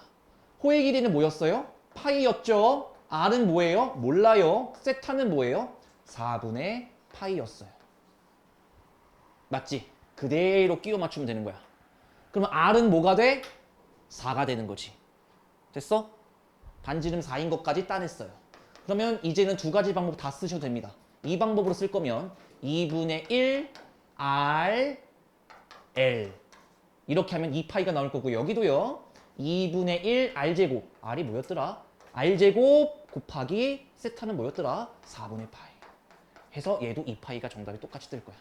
호의 길이는 뭐였어요? 파이였죠? R은 뭐예요? 몰라요. 세타는 뭐예요? 4분의 파이였어요. 맞지? 그대로 끼워 맞추면 되는 거야. 그러면 R은 뭐가 돼? 4가 되는 거지. 됐어? 반지름 4인 것까지 따냈어요. 그러면 이제는 두 가지 방법 다 쓰셔도 됩니다. 이 방법으로 쓸 거면 2분의 1 R L 이렇게 하면 2파이가 나올 거고 여기도요. 2분의 1 R제곱 R이 뭐였더라? R제곱 곱하기 세타는 뭐였더라? 4분의 파이 해서 얘도 2파이가 정답이 똑같이 뜰 거야.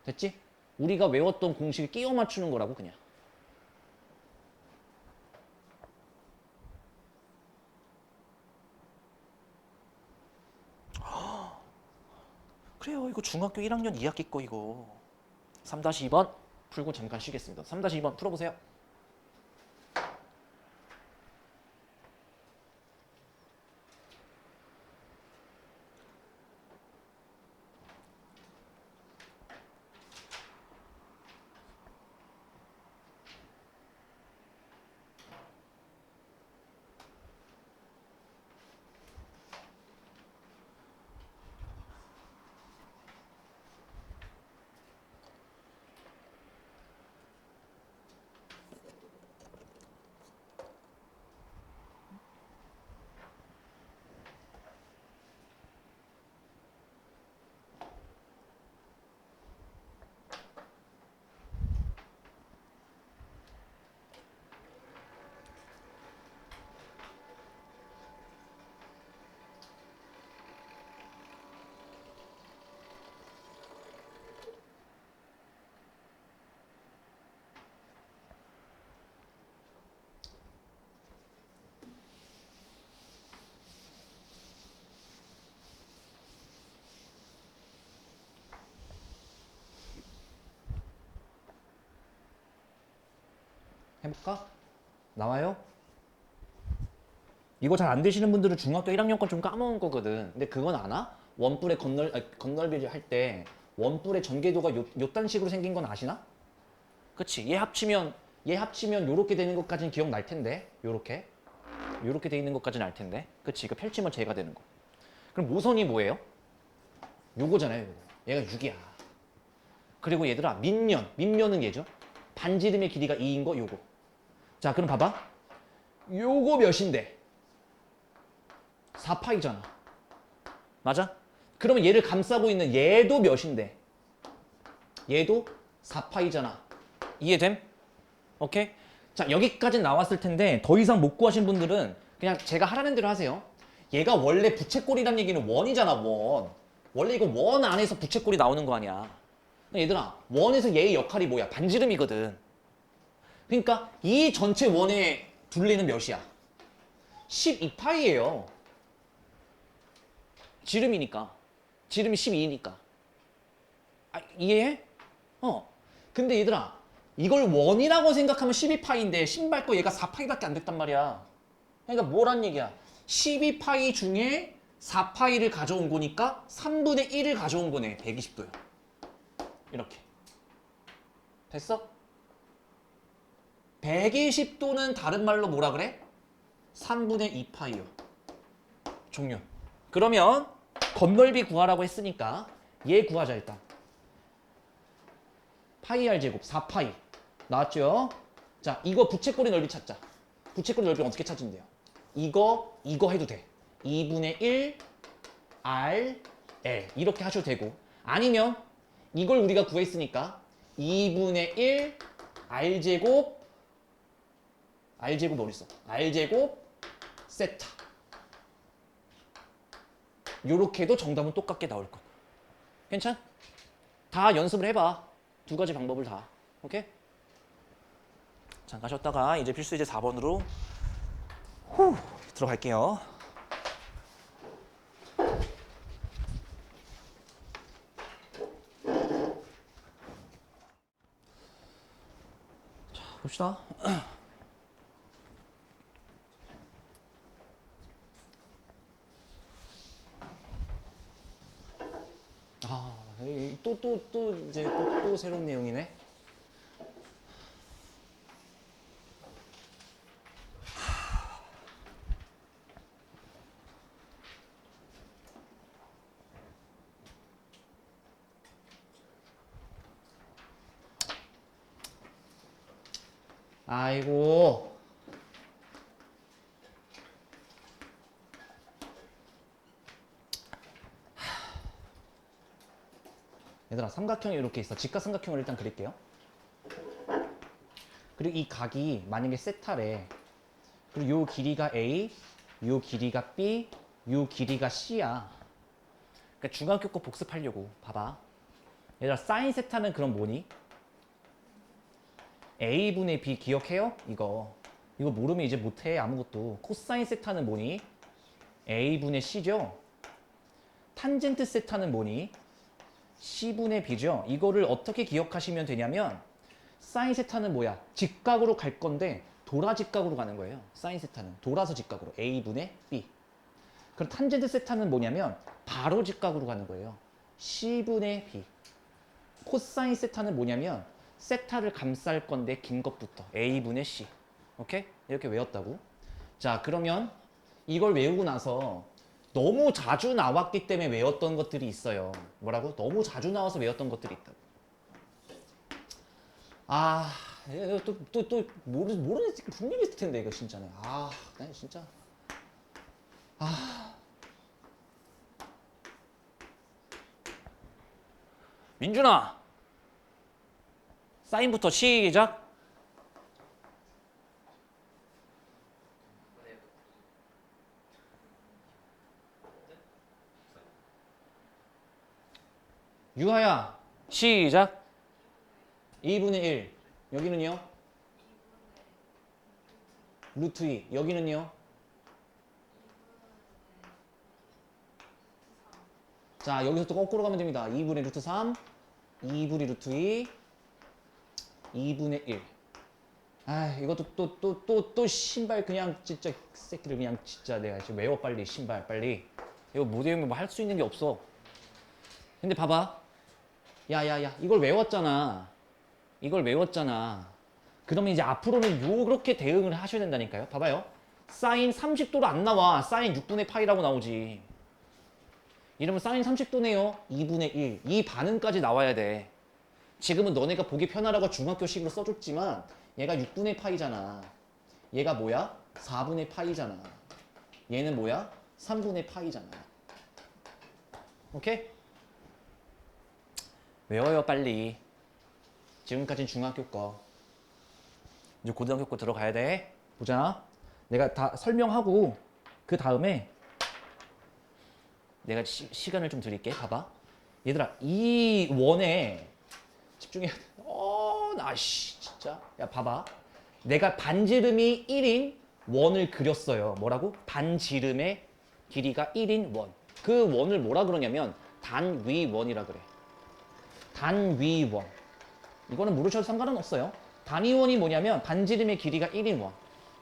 됐지? 우리가 외웠던 공식을 끼워 맞추는 거라고 그냥. 그래요. 이거 중학교 1학년 2학기 거 이거. 3-2번 풀고 잠깐 쉬겠습니다. 3-2번 풀어보세요. 해볼까? 나와요? 이거 잘 안 되시는 분들은 중학교 1학년 건 좀 까먹은 거거든. 근데 그건 아나? 원뿔의 건널비를 할 때 원뿔의 전개도가 요딴 식으로 생긴 건 아시나? 그치? 얘 합치면 요렇게 되는 것까지는 기억날 텐데. 요렇게 돼 있는 것까지는 알 텐데. 그치? 이거 펼치면 제가 되는 거. 그럼 모선이 뭐예요? 요거잖아요. 요거. 얘가 6이야. 그리고 얘들아 민면은 얘죠. 반지름의 길이가 2인 거 요거. 자, 그럼 봐봐. 요거 몇인데? 4파이잖아. 맞아? 그러면 얘를 감싸고 있는 얘도 몇인데? 얘도 4파이잖아. 이해됨? 오케이? 자, 여기까지 나왔을 텐데 더 이상 못 구하신 분들은 그냥 제가 하라는 대로 하세요. 얘가 원래 부채꼴이란 얘기는 원이잖아, 원. 원래 이거 원 안에서 부채꼴이 나오는 거 아니야. 얘들아, 원에서 얘의 역할이 뭐야? 반지름이거든. 그러니까 이 전체 원의 둘레는 몇이야? 12파이예요. 지름이니까. 지름이 12니까. 아, 이해해? 근데 얘들아, 이걸 원이라고 생각하면 12파이인데 신발 거 얘가 4파이밖에 안 됐단 말이야. 그러니까 뭐란 얘기야? 12파이 중에 4파이를 가져온 거니까 3분의 1을 가져온 거네. 120도요. 이렇게. 됐어? 120도는 다른 말로 뭐라 그래? 3분의 2파이요. 종료. 그러면 건널비 구하라고 했으니까 얘 구하자 일단. 파이 r 제곱 4파이 나왔죠? 자, 이거 부채꼴의 넓이 찾자. 부채꼴의 넓이 어떻게 찾으면 돼요? 이거 해도 돼. 2분의 1 r l 이렇게 하셔도 되고, 아니면 이걸 우리가 구했으니까 2분의 1 r 제곱 어딨어? r 제곱 세타. 요렇게도 정답은 똑같게 나올 거고. 괜찮? 다 연습을 해봐. 두 가지 방법을 다. 오케이? 잠깐 쉬었다가 이제 필수 이제 4번으로 들어갈게요. 자, 봅시다. 또 이제 또 새로운 내용이네. 아이고. 얘들아, 삼각형이 이렇게 있어. 직각삼각형을 일단 그릴게요. 그리고 이 각이 만약에 세타래. 그리고 요 길이가 A, 요 길이가 B, 요 길이가 C야. 그러니까 중학교 거 복습하려고. 봐봐. 얘들아, 사인 세타는 그럼 뭐니? A분의 B 기억해요? 이거 모르면 이제 못해 아무것도. 코사인 세타는 뭐니? A분의 C죠? 탄젠트 세타는 뭐니? C분의 B죠. 이거를 어떻게 기억하시면 되냐면 사인 세타는 뭐야? 직각으로 갈 건데 돌아 직각으로 가는 거예요. 사인 세타는 돌아서 직각으로 A분의 B. 그럼 탄젠트 세타는 뭐냐면 바로 직각으로 가는 거예요. C분의 B. 코사인 세타는 뭐냐면 세타를 감쌀 건데 긴 것부터 A분의 C. 오케이? 이렇게 외웠다고. 자, 그러면 이걸 외우고 나서 너무 자주 나왔기 때문에 외웠던 것들이 있어요. 뭐라고? 너무 자주 나와서 외웠던 것들이 있다고. 아, 또 모르는 새끼 분명히 있을 텐데 이거 진짜네. 아, 난 진짜. 아. 민준아, 사인부터 시작. 유하야, 시작. 2분의 1. 여기는요? 루트 2. 여기는요? 자, 여기서 또 거꾸로 가면 됩니다. 2분의 루트 3, 2분의 루트 2, 2분의 1. 아, 이것도 또 신발 그냥 진짜 새끼를 그냥 진짜 내가 지금 외워 빨리 신발 빨리. 이거 못 외우면 뭐 할 수 있는 게 없어. 근데 봐봐. 야야야, 이걸 외웠잖아. 이걸 외웠잖아. 그러면 이제 앞으로는 요렇게 대응을 하셔야 된다니까요. 봐봐요. 사인 30도로 안 나와. 사인 6분의 파이라고 나오지. 이러면 사인 30도네요. 2분의 1. 이 반응까지 나와야 돼. 지금은 너네가 보기 편하라고 중학교식으로 써줬지만 얘가 6분의 파이잖아. 얘가 뭐야? 4분의 파이잖아. 얘는 뭐야? 3분의 파이잖아. 오케이? 외워요 빨리. 지금까지는 중학교 거. 이제 고등학교 거 들어가야 돼. 보자. 내가 다 설명하고 그 다음에 내가 시간을 좀 드릴게. 봐봐. 얘들아, 이 원에 집중해야 돼. 나씨 진짜. 야, 봐봐. 내가 반지름이 1인 원을 그렸어요. 뭐라고? 반지름의 길이가 1인 원. 그 원을 뭐라 그러냐면 단위원이라 그래. 단위원. 이거는 모르셔도 상관은 없어요. 단위원이 뭐냐면 반지름의 길이가 1인 원.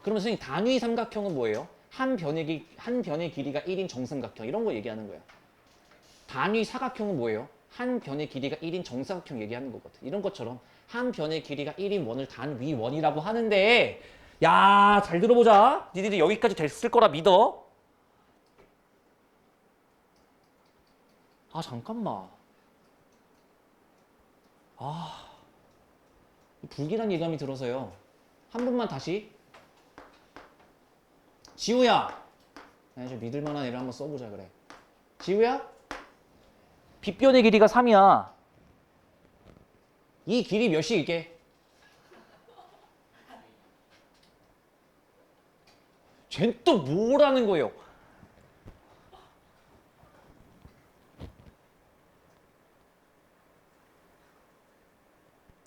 그러면 선생님 단위 삼각형은 뭐예요? 한 변의 길이가 1인 정삼각형. 이런 거 얘기하는 거야. 단위 사각형은 뭐예요? 한 변의 길이가 1인 정사각형 얘기하는 거거든. 이런 것처럼 한 변의 길이가 1인 원을 단위원이라고 하는데, 야, 잘 들어보자. 니들이 여기까지 됐을 거라 믿어. 아, 잠깐만. 아, 불길한 예감이 들어서요. 한 번만 다시. 지우야. 좀 믿을 만한 애를 한번 써보자 그래. 지우야? 빗변의 길이가 3이야. 이 길이 몇이 이게? 쟨 또 뭐라는 거예요?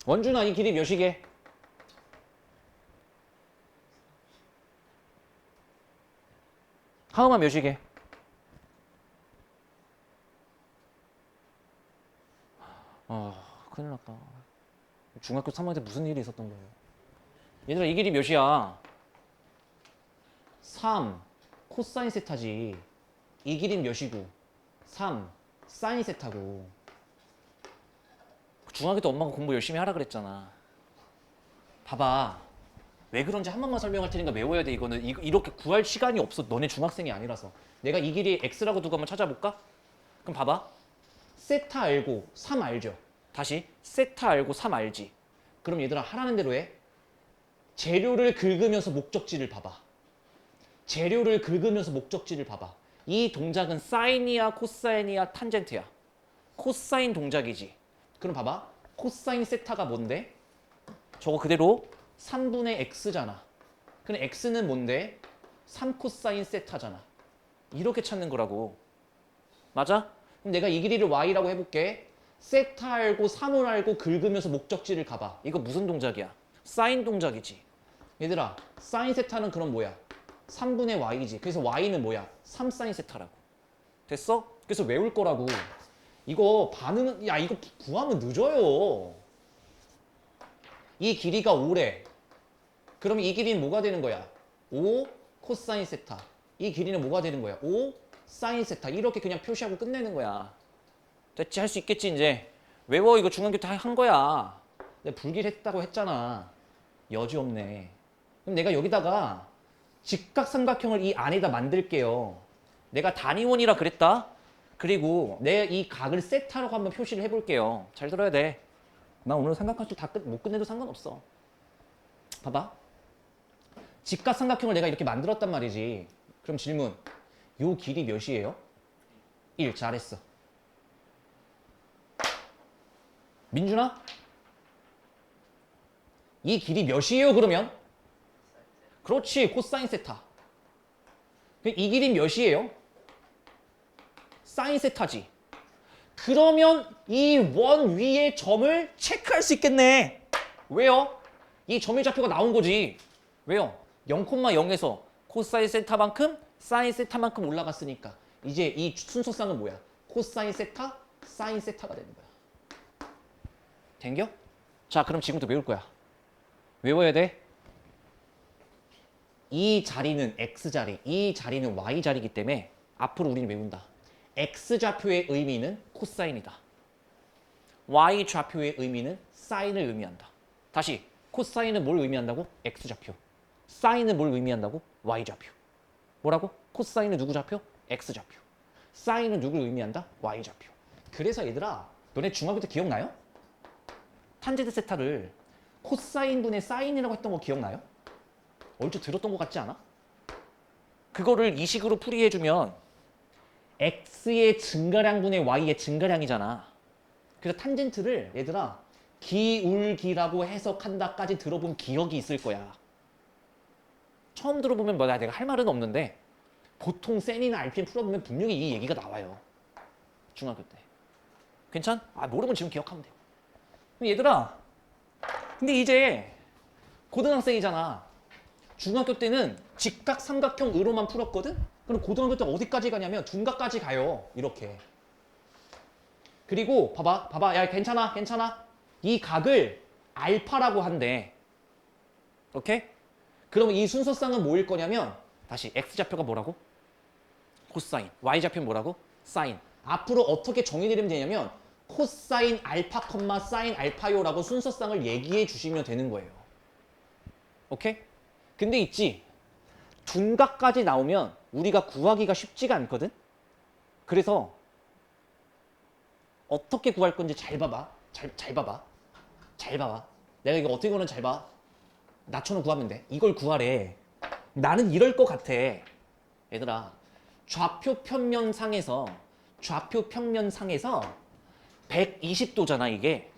원준아, 이 길이 몇이게? 하음아 몇이게? 큰일 났다. 중학교 3학년 때 무슨 일이 있었던 거예요? 얘들아, 이 길이 몇이야? 3 코사인 세타지. 이 길이는 몇이고? 3 사인 세타고. 중학교 때 엄마가 공부 열심히 하라 그랬잖아. 봐봐. 왜 그런지 한 번만 설명할 테니까 외워야 돼. 이거는 이렇게 구할 시간이 없어. 너네 중학생이 아니라서. 내가 이 길이 x라고 두고 한번 찾아볼까? 그럼 봐봐. 세타 알고 3 알죠? 다시 세타 알고 3 알지? 그럼 얘들아 하라는 대로 해. 재료를 긁으면서 목적지를 봐봐. 재료를 긁으면서 목적지를 봐봐. 이 동작은 사인이야 코사인이야 탄젠트야? 코사인 동작이지. 그럼 봐봐. 코사인 세타가 뭔데? 저거 그대로 3분의 x잖아. 그럼 x는 뭔데? 3 코사인 세타잖아. 이렇게 찾는 거라고. 맞아? 그럼 내가 이 길이를 y라고 해볼게. 세타 알고 3을 알고 긁으면서 목적지를 가봐. 이거 무슨 동작이야? 사인 동작이지. 얘들아, 사인 세타는 그럼 뭐야? 3분의 y지. 그래서 y는 뭐야? 3 사인 세타라고. 됐어? 그래서 외울 거라고. 이거 반응은 야 이거 구하면 늦어요. 이 길이가 5래. 그러면 이 길이는 뭐가 되는 거야? 5 코사인 세타. 이 길이는 뭐가 되는 거야? 5 사인 세타. 이렇게 그냥 표시하고 끝내는 거야. 됐지? 할 수 있겠지 이제. 외워 이거 중간교 다 한 거야. 내가 불길했다고 했잖아. 여지 없네. 그럼 내가 여기다가 직각삼각형을 이 안에다 만들게요. 내가 단위원이라 그랬다. 그리고 내 이 각을 세타라고 한번 표시를 해볼게요. 잘 들어야 돼. 나 오늘 삼각함수 다 못 끝내도 상관없어. 봐봐. 직각삼각형을 내가 이렇게 만들었단 말이지. 그럼 질문. 요 길이 몇이에요? 1. 잘했어. 민준아? 이 길이 몇이에요 그러면? 그렇지. 코사인 세타. 이 길이 몇이에요? 사인 세타지. 그러면 이 원 위의 점을 체크할 수 있겠네. 왜요? 이 점의 좌표가 나온 거지. 왜요? 0,0에서 코사인 세타만큼 사인 세타만큼 올라갔으니까 이제 이 순서상은 뭐야? 코사인 세타, 사인 세타가 되는 거야. 된겨? 자, 그럼 지금부터 외울 거야. 외워야 돼. 이 자리는 X자리, 이 자리는 Y자리이기 때문에 앞으로 우리는 외운다. X좌표의 의미는 코사인이다. Y좌표의 의미는 사인을 의미한다. 다시, 코사인은 뭘 의미한다고? X좌표. 사인은 뭘 의미한다고? Y좌표. 뭐라고? 코사인은 누구 좌표? X좌표. 사인은 누구를 의미한다? Y좌표. 그래서 얘들아, 너네 중학교 때 기억나요? 탄젠트 세타를 코사인분의 사인이라고 했던 거 기억나요? 얼추 들었던 것 같지 않아? 그거를 이 식으로 풀이해주면 x의 증가량분의 y의 증가량이잖아. 그래서 탄젠트를 얘들아 기울기라고 해석한다까지 들어본 기억이 있을 거야. 처음 들어보면 뭐야 내가 할 말은 없는데 보통 센이나 RPM 풀어보면 분명히 이 얘기가 나와요. 중학교 때. 괜찮? 아 모르면 지금 기억하면 돼. 그럼 얘들아 근데 이제 고등학생이잖아. 중학교 때는 직각삼각형으로만 풀었거든? 그럼 고등학교 때 어디까지 가냐면 둔각까지 가요. 이렇게. 그리고 봐봐. 야 괜찮아. 이 각을 알파라고 한대. 오케이? 그러면 이 순서상은 뭐일 거냐면 다시 X좌표가 뭐라고? 코사인. Y좌표는 뭐라고? 사인. 앞으로 어떻게 정의 내리면 되냐면 코사인 알파 콤마 사인 알파요라고 순서상을 얘기해 주시면 되는 거예요. 오케이? 근데 있지. 둔각까지 나오면 우리가 구하기가 쉽지가 않거든? 그래서 어떻게 구할 건지 잘 봐봐. 잘 봐봐. 내가 이거 어떻게 구하는 잘 봐. 나처럼 구하면 돼. 이걸 구하래. 나는 이럴 것 같아. 얘들아, 좌표 평면상에서 120도잖아, 이게.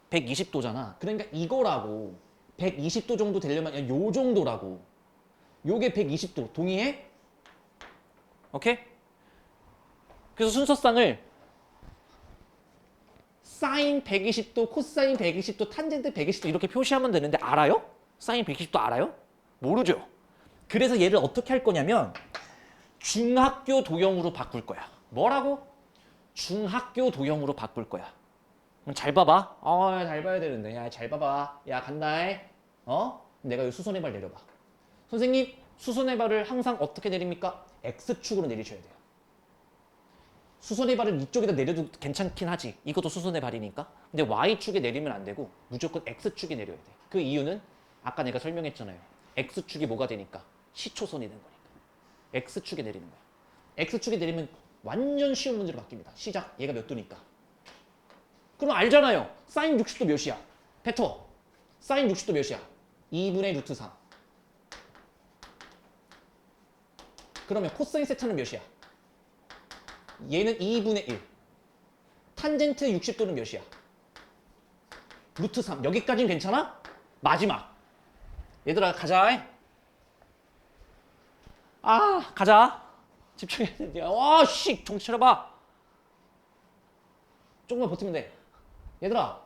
120도잖아. 그러니까 이거라고. 120도 정도 되려면 요 정도라고. 요게 120도. 동의해? 오케이? 그래서 순서상을 사인 120도, 코사인 120도, 탄젠트 120도 이렇게 표시하면 되는데 알아요? 사인 120도 알아요? 모르죠? 그래서 얘를 어떻게 할 거냐면 중학교 도형으로 바꿀 거야. 뭐라고? 중학교 도형으로 바꿀 거야. 그럼 잘 봐봐. 잘 봐야 되는데. 야, 잘 봐봐. 야, 간다. 내가 이 수선의 발 내려봐. 선생님, 수선의 발을 항상 어떻게 내립니까? X축으로 내리셔야 돼요. 수선의 발을 이쪽에다 내려도 괜찮긴 하지. 이것도 수선의 발이니까. 근데 Y축에 내리면 안 되고 무조건 X축에 내려야 돼. 그 이유는 아까 내가 설명했잖아요. X축이 뭐가 되니까? 시초선이 되는 거니까. X축에 내리는 거야. X축에 내리면 완전 쉬운 문제로 바뀝니다. 시작. 얘가 몇 도니까. 그럼 알잖아요. 사인 60도 몇이야? 뱉어. 사인 60도 몇이야? 2분의 루트 3. 그러면 코사인 세타는 몇이야? 얘는 2분의 1. 탄젠트 60도는 몇이야? 루트 3. 여기까지는 괜찮아? 마지막. 얘들아 가자. 가자. 집중해야 돼. 정신 차려봐. 조금만 버티면 돼. 얘들아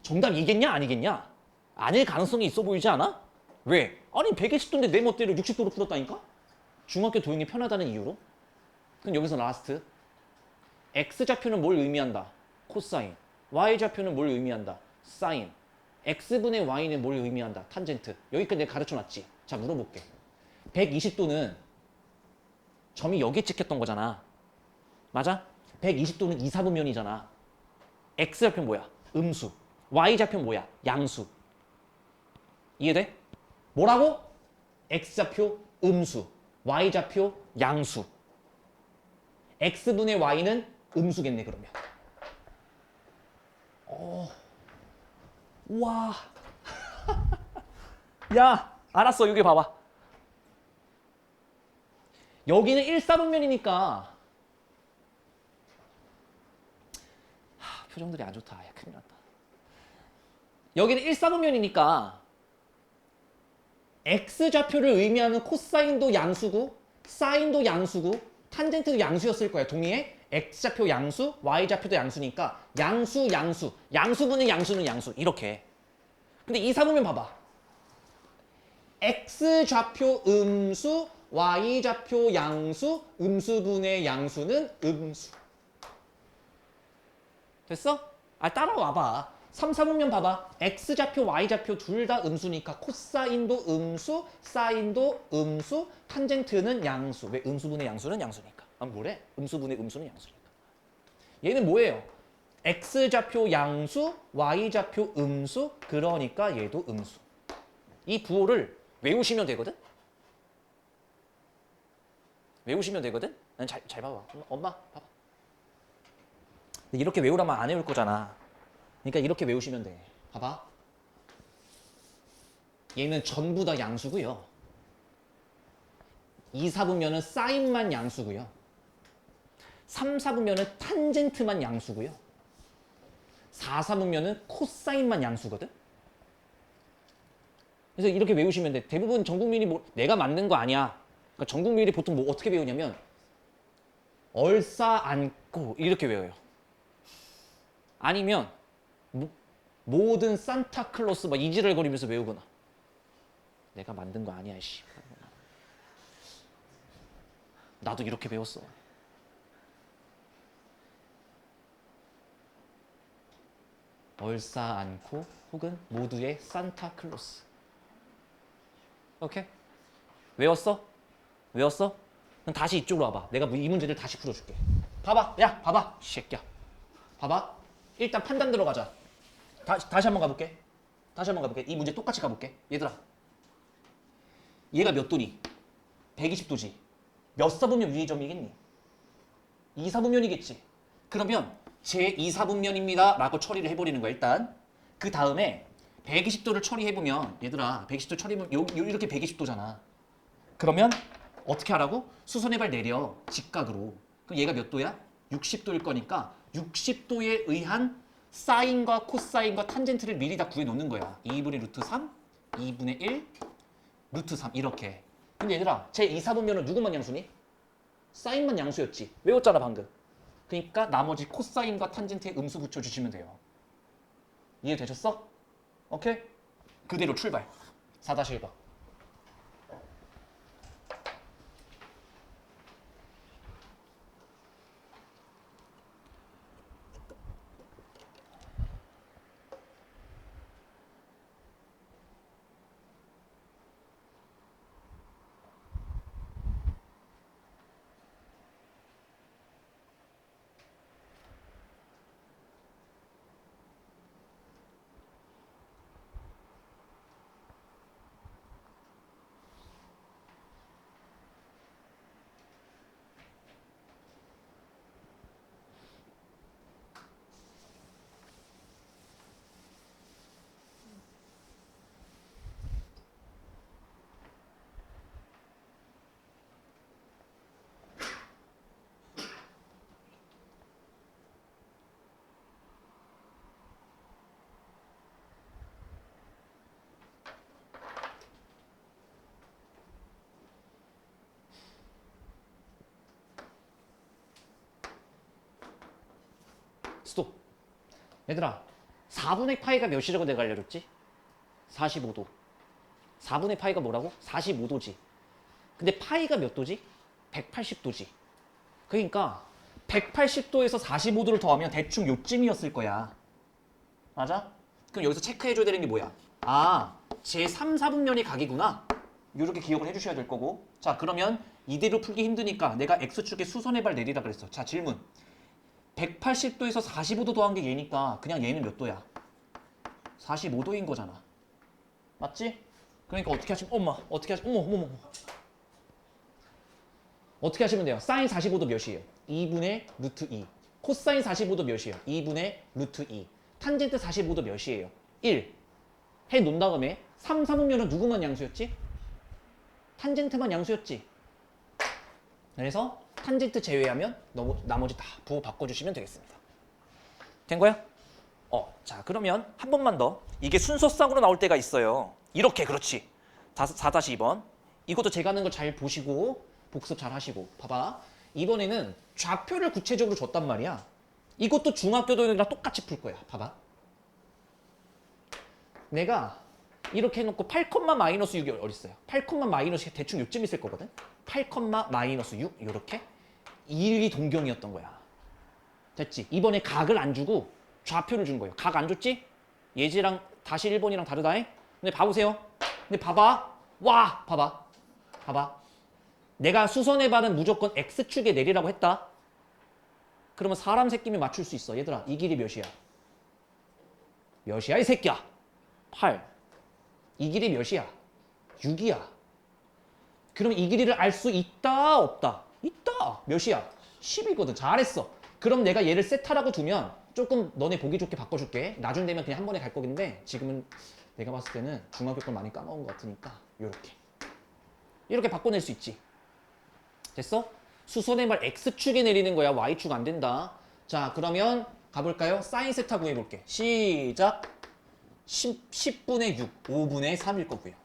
정답 이겠냐 아니겠냐? 아닐 가능성이 있어 보이지 않아? 왜? 아니 120도인데 내 멋대로 60도로 풀었다니까? 중학교 도형이 편하다는 이유로. 그럼 여기서 라스트. x좌표는 뭘 의미한다? 코사인. y좌표는 뭘 의미한다? 사인. x분의 y는 뭘 의미한다? 탄젠트. 여기까지 내가 가르쳐놨지? 자, 물어볼게. 120도는 점이 여기에 찍혔던 거잖아. 맞아? 120도는 2, 4분면이잖아. x좌표는 뭐야? 음수. y좌표는 뭐야? 양수. 이해돼? 뭐라고? x좌표 음수. y좌표 양수. x분의 y는 음수겠네, 그러면. 와. 야, 알았어. 여기 봐봐. 여기는 1, 4분면이니까 표정들이 안 좋다. 야, 큰일 났다. 여기는 1, 4분면이니까 x좌표를 의미하는 코사인도 양수고 사인도 양수고 탄젠트도 양수였을 거야. 동의해? x좌표 양수, y좌표도 양수니까 양수, 양수. 양수분의 양수는 양수. 이렇게. 근데 2, 4분면 봐봐. x좌표 음수, y좌표 양수, 음수분의 양수는 음수. 됐어? 아, 따라와봐. 3, 4분면 봐봐. x좌표, y좌표 둘 다 음수니까 코사인도 음수, 사인도 음수, 탄젠트는 양수. 왜? 음수분의 양수는 양수니까. 아, 뭐래? 음수분의 음수는 양수니까. 얘는 뭐예요? x좌표 양수, y좌표 음수, 그러니까 얘도 음수. 이 부호를 외우시면 되거든? 외우시면 되거든? 잘 봐봐. 엄마, 봐봐. 이렇게 외우라면 안 외울 거잖아. 그러니까 이렇게 외우시면 돼. 봐봐. 얘는 전부 다 양수고요. 2, 4분면은 사인만 양수고요. 3, 4분면은 탄젠트만 양수고요. 4, 4분면은 코사인만 양수거든? 그래서 이렇게 외우시면 돼. 대부분 전 국민이 뭐 내가 만든 거 아니야. 그러니까 전 국민이 보통 뭐 어떻게 외우냐면 얼싸안고 이렇게 외워요. 아니면 모든 산타클로스 막 이지랄거리면서 외우거나. 내가 만든 거 아니야, 씨. 나도 이렇게 배웠어. 얼싸안고 혹은 모두의 산타클로스. 오케이? 외웠어? 외웠어? 그럼 다시 이쪽으로 와봐. 내가 이 문제를 다시 풀어줄게. 봐봐. 야, 봐봐. 이 새끼야. 봐봐. 일단 판단 들어가자. 다시 한번 가볼게. 다시 한번 가볼게. 이 문제 똑같이 가볼게. 얘들아. 얘가 몇 도니? 120도지. 몇 사분면 위의 점이겠니? 2, 4분면이겠지. 그러면 제 2, 4분면입니다 라고 처리를 해버리는 거야, 일단. 그 다음에 120도를 처리해보면 얘들아 120도 처리하면 이렇게 120도잖아. 그러면 어떻게 하라고? 수선의 발 내려. 직각으로. 그럼 얘가 몇 도야? 60도일 거니까 60도에 의한 사인과 코사인과 탄젠트를 미리 다 구해놓는 거야. 2분의 루트 3, 2분의 1, 루트 3 이렇게. 근데 얘들아 제 2, 4분면은 누구만 양수니? 사인만 양수였지. 외웠잖아 방금. 그러니까 나머지 코사인과 탄젠트에 음수 붙여주시면 돼요. 이해되셨어? 오케이? 그대로 출발. 4-1번. 스톱. 얘들아 4분의 파이가 몇이라고 내가 알려줬지? 45도. 4분의 파이가 뭐라고? 45도지. 근데 파이가 몇 도지? 180도지. 그러니까 180도에서 45도를 더하면 대충 요쯤이었을 거야. 맞아? 그럼 여기서 체크해줘야 되는 게 뭐야? 아, 제 3, 4분면이 각이구나. 이렇게 기억을 해주셔야 될 거고. 자, 그러면 이대로 풀기 힘드니까 내가 X축에 수선의 발 내리라 그랬어. 자, 질문. 180도에서 45도 더한 게 얘니까 그냥 얘는 몇 도야? 45도인 거잖아. 맞지? 그러니까 어떻게 하시면 어머. 어떻게 하시면 돼요? 사인 45도 몇이에요? 2분의 루트 2. 코사인 45도 몇이에요? 2분의 루트 2. 탄젠트 45도 몇이에요? 1. 해 놓은 다음에 3, 4분면은 누구만 양수였지? 탄젠트만 양수였지. 그래서 탄젠트 제외하면 나머지 다 부호 바꿔주시면 되겠습니다. 된 거야? 자, 그러면 한 번만 더. 이게 순서상으로 나올 때가 있어요. 이렇게, 그렇지. 4-2번. 이것도 제가 하는 거 잘 보시고 복습 잘 하시고. 봐봐. 이번에는 좌표를 구체적으로 줬단 말이야. 이것도 중학교 도형이랑 똑같이 풀 거야. 봐봐. 내가 이렇게 해놓고 8,-6이 어딨어요? 8,-6이 대충 요쯤 있을 거거든? 8,-6 이렇게 1이 동경이었던 거야. 됐지? 이번에 각을 안 주고 좌표를 준 거예요. 각 안 줬지? 예지랑 다시 1번이랑 다르다. 근데 봐보세요. 근데 봐봐. 와! 봐봐. 내가 수선의 발은 무조건 X축에 내리라고 했다. 그러면 사람 새끼면 맞출 수 있어. 얘들아, 이 길이 몇이야? 몇이야, 이 새끼야? 8. 이 길이 몇이야? 6이야. 그럼 이 길이를 알 수 있다, 없다? 있다. 몇이야? 10이거든. 잘했어. 그럼 내가 얘를 세타라고 두면 조금 너네 보기 좋게 바꿔줄게. 나중 되면 그냥 한 번에 갈 거긴데 지금은 내가 봤을 때는 중학교 걸 많이 까먹은 것 같으니까 이렇게 바꿔낼 수 있지. 됐어? 수선의 발 X축에 내리는 거야. Y축 안 된다. 자, 그러면 가볼까요? 사인 세타 구해볼게. 시작. 10분의 6, 5분의 3일 거고요.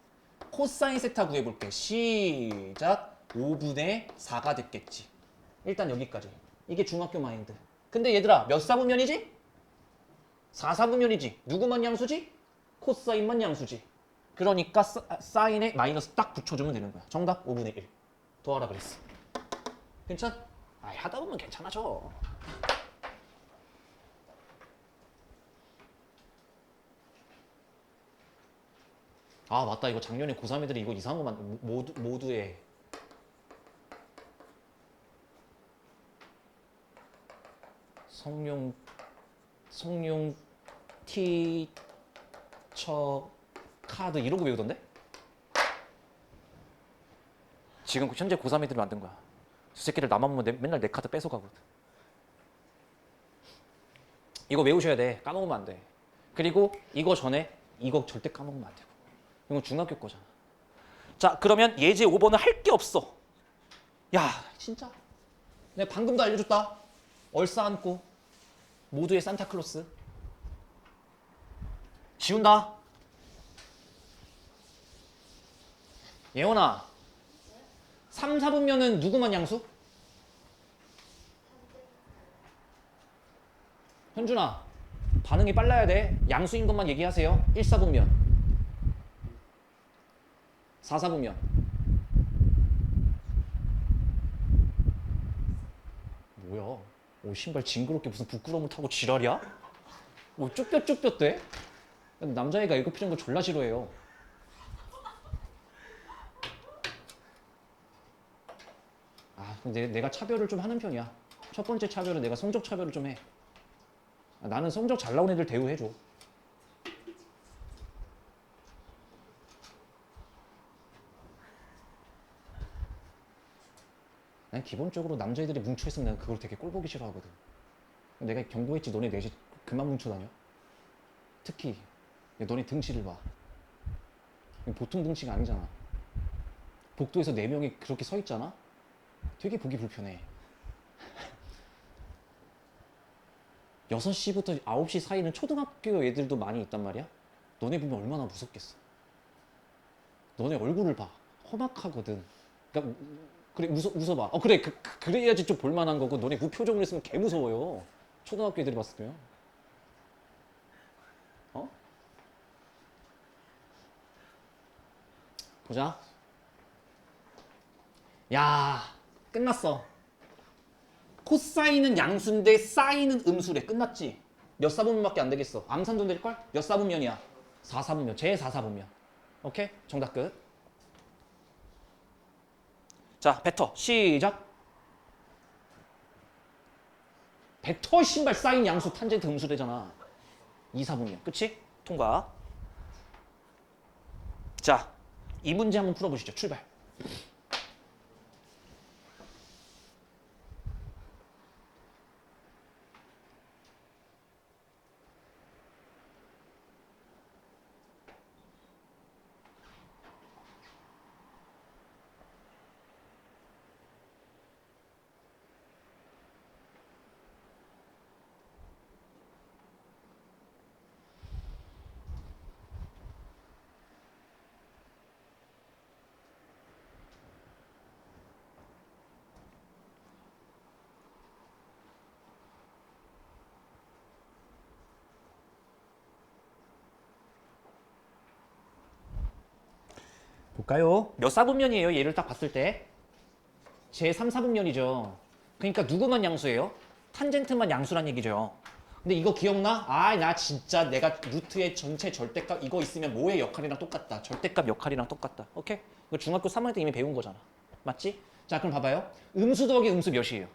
코사인 세타 구해볼게. 시작. 5분의 4가 됐겠지. 일단 여기까지. 이게 중학교 마인드. 근데 얘들아, 몇 사분면이지? 4사분면이지. 누구만 양수지? 코사인만 양수지. 그러니까 사인에 마이너스 딱 붙여주면 되는 거야. 정답 5분의 1. 더하라 그랬어. 괜찮? 하다 보면 괜찮아져. 아, 맞다. 이거 작년에 고3 애들이 이거 이상한 거만 모두에 성룡 티처 카드 이런 거 배우던데? 지금 현재 고3 애들이 만든 거야. 저 새끼들 나만 보면 맨날 내 카드 뺏어가거든. 이거 외우셔야 돼. 까먹으면 안 돼. 그리고 이거 전에 이거 절대 까먹으면 안 되고. 이건 중학교 거잖아. 자, 그러면 예제 5번은 할 게 없어. 야, 진짜. 내가 방금도 알려줬다. 얼싸안고 모두의 산타클로스. 지운다. 예원아, 3, 4분면은 누구만 양수? 현준아, 반응이 빨라야 돼. 양수인 것만 얘기하세요. 1, 4분면. 4, 4분면. 뭐야? 오, 신발 징그럽게 무슨 부끄러움을 타고 지랄이야? 오, 쭈뼛쭈뼛대? 남자애가 이거 피는 거 졸라 싫어해요. 근데 내가 차별을 좀 하는 편이야. 첫 번째 차별은 내가 성적 차별을 좀 해. 나는 성적 잘 나온 애들 대우해줘. 난 기본적으로 남자애들이 뭉쳐있으면 내가 그걸 되게 꼴보기 싫어하거든. 내가 경고했지. 너네 넷이 그만 뭉쳐다녀. 특히 너네 등치를 봐. 보통 등치가 아니잖아. 복도에서 4명이 그렇게 서 있잖아. 되게 보기 불편해. 6시부터 9시 사이는 초등학교 애들도 많이 있단 말이야. 너네 보면 얼마나 무섭겠어. 너네 얼굴을 봐. 험악하거든. 그러니까 그래, 웃어봐. 그래, 그래야지 좀 볼만한 거고. 너네 무표정을 했으면 개 무서워요. 초등학교 애들이 봤을 때요. 보자. 야, 끝났어. 코사인은 양수인데 사인은 음수래. 끝났지? 몇 사분면밖에 안 되겠어. 암산도 될걸? 몇 사분면이야? 4사분면. 제4사분면. 오케이? 정답 끝. 자, 벡터 시작. 벡터 신발 사인 양수 탄젠트 음수 되잖아. 2사분면. 그치? 통과. 자, 이 문제 한번 풀어보시죠. 출발. 볼까요? 몇 사분면이에요? 얘를 딱 봤을 때 제3사분면이죠. 그러니까 누구만 양수예요? 탄젠트만 양수란 얘기죠. 근데 이거 기억나? 아, 나 진짜 내가 루트의 전체 절대값 이거 있으면 뭐의 역할이랑 똑같다. 절대값 역할이랑 똑같다. 오케이? 이거 중학교 3학년 때 이미 배운 거잖아. 맞지? 자, 그럼 봐봐요. 음수 더하기 음수 몇이에요?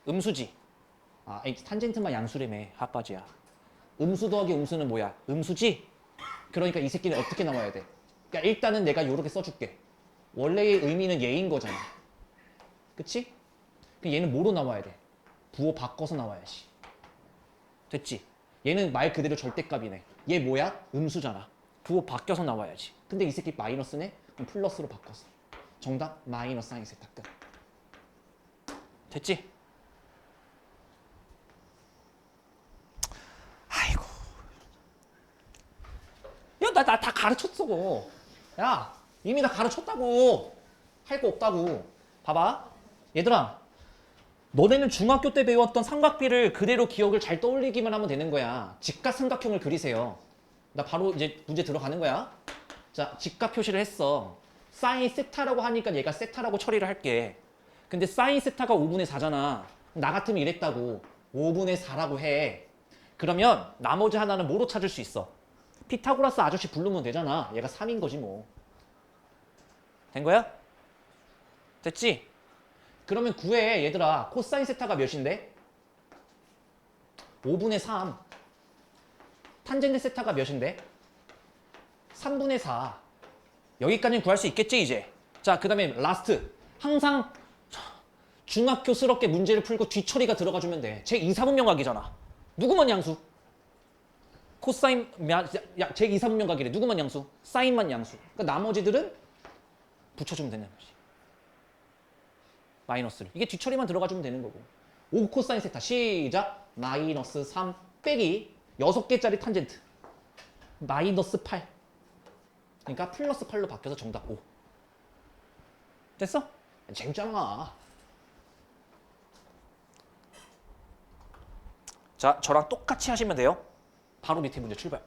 음수지. 아, 이 탄젠트만 양수래매. 핫바지야. 음수 더하기 음수는 뭐야? 음수지? 그러니까 이 새끼는 어떻게 나와야 돼? 그러니까 일단은 내가 이렇게 써줄게. 원래의 의미는 얘인 거잖아. 그치? 그럼 얘는 뭐로 나와야 돼? 부호 바꿔서 나와야지. 됐지? 얘는 말 그대로 절대값이네. 얘 뭐야? 음수잖아. 부호 바뀌어서 나와야지. 근데 이 새끼 마이너스네? 그럼 플러스로 바꿨어. 정답 마이너스 사인 세타 끝. 됐지? 아이고. 야, 나 다 가르쳤어. 야, 이미 다 가르쳤다고. 할 거 없다고. 봐봐. 얘들아, 너네는 중학교 때 배웠던 삼각비를 그대로 기억을 잘 떠올리기만 하면 되는 거야. 직각삼각형을 그리세요. 나 바로 이제 문제 들어가는 거야. 자, 직각 표시를 했어. 사인 세타라고 하니까 얘가 세타라고 처리를 할게. 근데 사인 세타가 5분의 4잖아. 나 같으면 이랬다고. 5분의 4라고 해. 그러면 나머지 하나는 뭐로 찾을 수 있어? 피타고라스 아저씨 부르면 되잖아. 얘가 3인 거지 뭐. 된 거야? 됐지? 그러면 구해 얘들아. 코사인 세타가 몇인데? 5분의 3. 탄젠트 세타가 몇인데? 3분의 4. 여기까지는 구할 수 있겠지 이제. 자, 그 다음에 라스트. 항상 중학교스럽게 문제를 풀고 뒤처리가 들어가주면 돼. 제 2, 4분면각이잖아. 누구만 양수? 코사인, 제 2, 4분면각이래. 누구만 양수? 사인만 양수. 그러니까 나머지들은 붙여주면 되는 거지. 마이너스를. 이게 뒤처리만 들어가주면 되는 거고. 5 코사인 세타 시작. 마이너스 3 빼기 6개짜리 탄젠트. 마이너스 8. 그러니까 플러스 8로 바뀌어서 정답 5. 됐어? 재밌잖아. 자, 저랑 똑같이 하시면 돼요. 바로 밑에 문제 출발.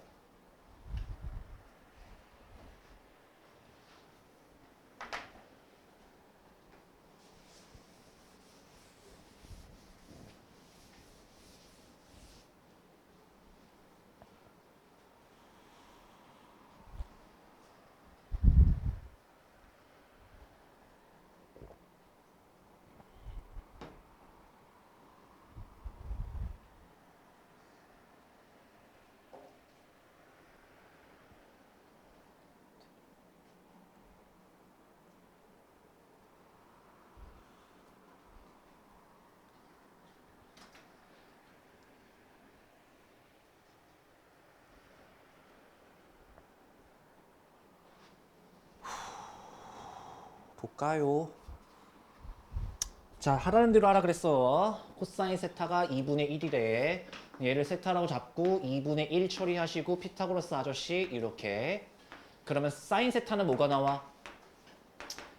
볼까요? 자, 하라는 대로 하라 그랬어. 코사인 세타가 2분의 1이래. 얘를 세타라고 잡고 2분의 1 처리하시고 피타고라스 아저씨 이렇게. 그러면 사인 세타는 뭐가 나와?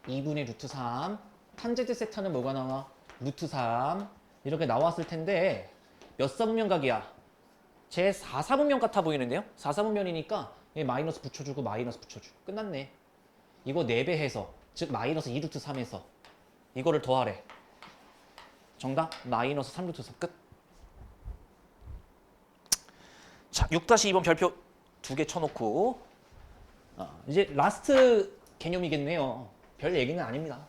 2분의 루트 3. 탄젠트 세타는 뭐가 나와? 루트 3. 이렇게 나왔을 텐데 몇 사분면각이야? 제 4사분면 같아 보이는데요? 4사분면이니까 얘 마이너스 붙여주고 마이너스 붙여주고 끝났네. 이거 4배 해서 즉 마이너스 2루트 3에서 이거를 더하래. 정답 마이너스 3루트 4 끝. 자, 6-2번 별표 2개 쳐놓고 이제 라스트 개념이겠네요. 별 얘기는 아닙니다.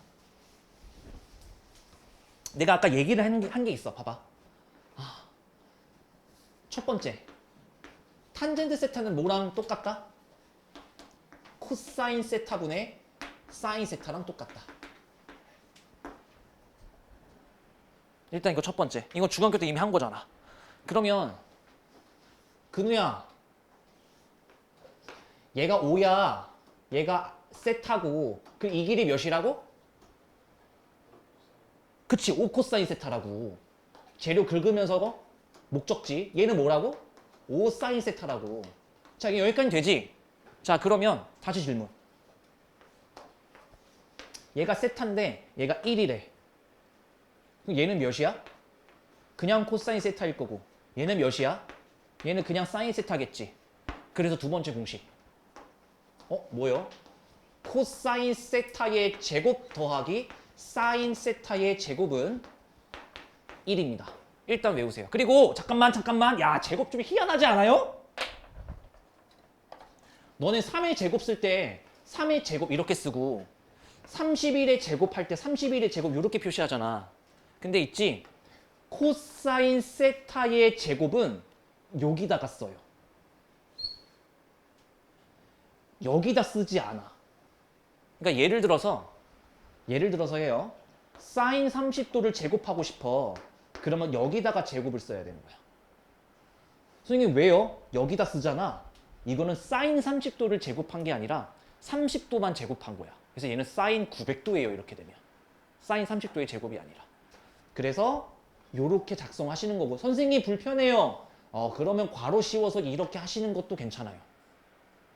내가 아까 얘기를 한 게 있어. 봐봐. 첫 번째, 탄젠트 세타는 뭐랑 똑같다? 코사인 세타분의 사인 세타랑 똑같다. 일단 이거 첫 번째. 이거 중학교 때 이미 한 거잖아. 그러면 근우야, 얘가 5야. 얘가 세타고 그 이 길이 몇이라고? 그치, 5 코사인 세타라고. 재료 긁으면서 목적지. 얘는 뭐라고? 5 사인 세타라고. 자, 이게 여기까지 되지? 자, 그러면 다시 질문. 얘가 세타인데 얘가 1이래. 그럼 얘는 몇이야? 그냥 코사인 세타일 거고. 얘는 몇이야? 얘는 그냥 사인 세타겠지. 그래서 두 번째 공식. 뭐요? 코사인 세타의 제곱 더하기 사인 세타의 제곱은 1입니다. 일단 외우세요. 그리고 잠깐만. 야, 제곱 좀 희한하지 않아요? 너네 3의 제곱 쓸 때 3의 제곱 이렇게 쓰고 31의 제곱할 때 31의 제곱 이렇게 표시하잖아. 근데 있지? 코사인 세타의 제곱은 여기다가 써요. 여기다 쓰지 않아. 그러니까 예를 들어서 해요. 사인 30도를 제곱하고 싶어. 그러면 여기다가 제곱을 써야 되는 거야. 선생님 왜요? 여기다 쓰잖아. 이거는 사인 30도를 제곱한 게 아니라 30도만 제곱한 거야. 그래서 얘는 사인 900도예요. 이렇게 되면. 사인 30도의 제곱이 아니라. 그래서 이렇게 작성하시는 거고. 선생님 불편해요. 그러면 괄호 씌워서 이렇게 하시는 것도 괜찮아요.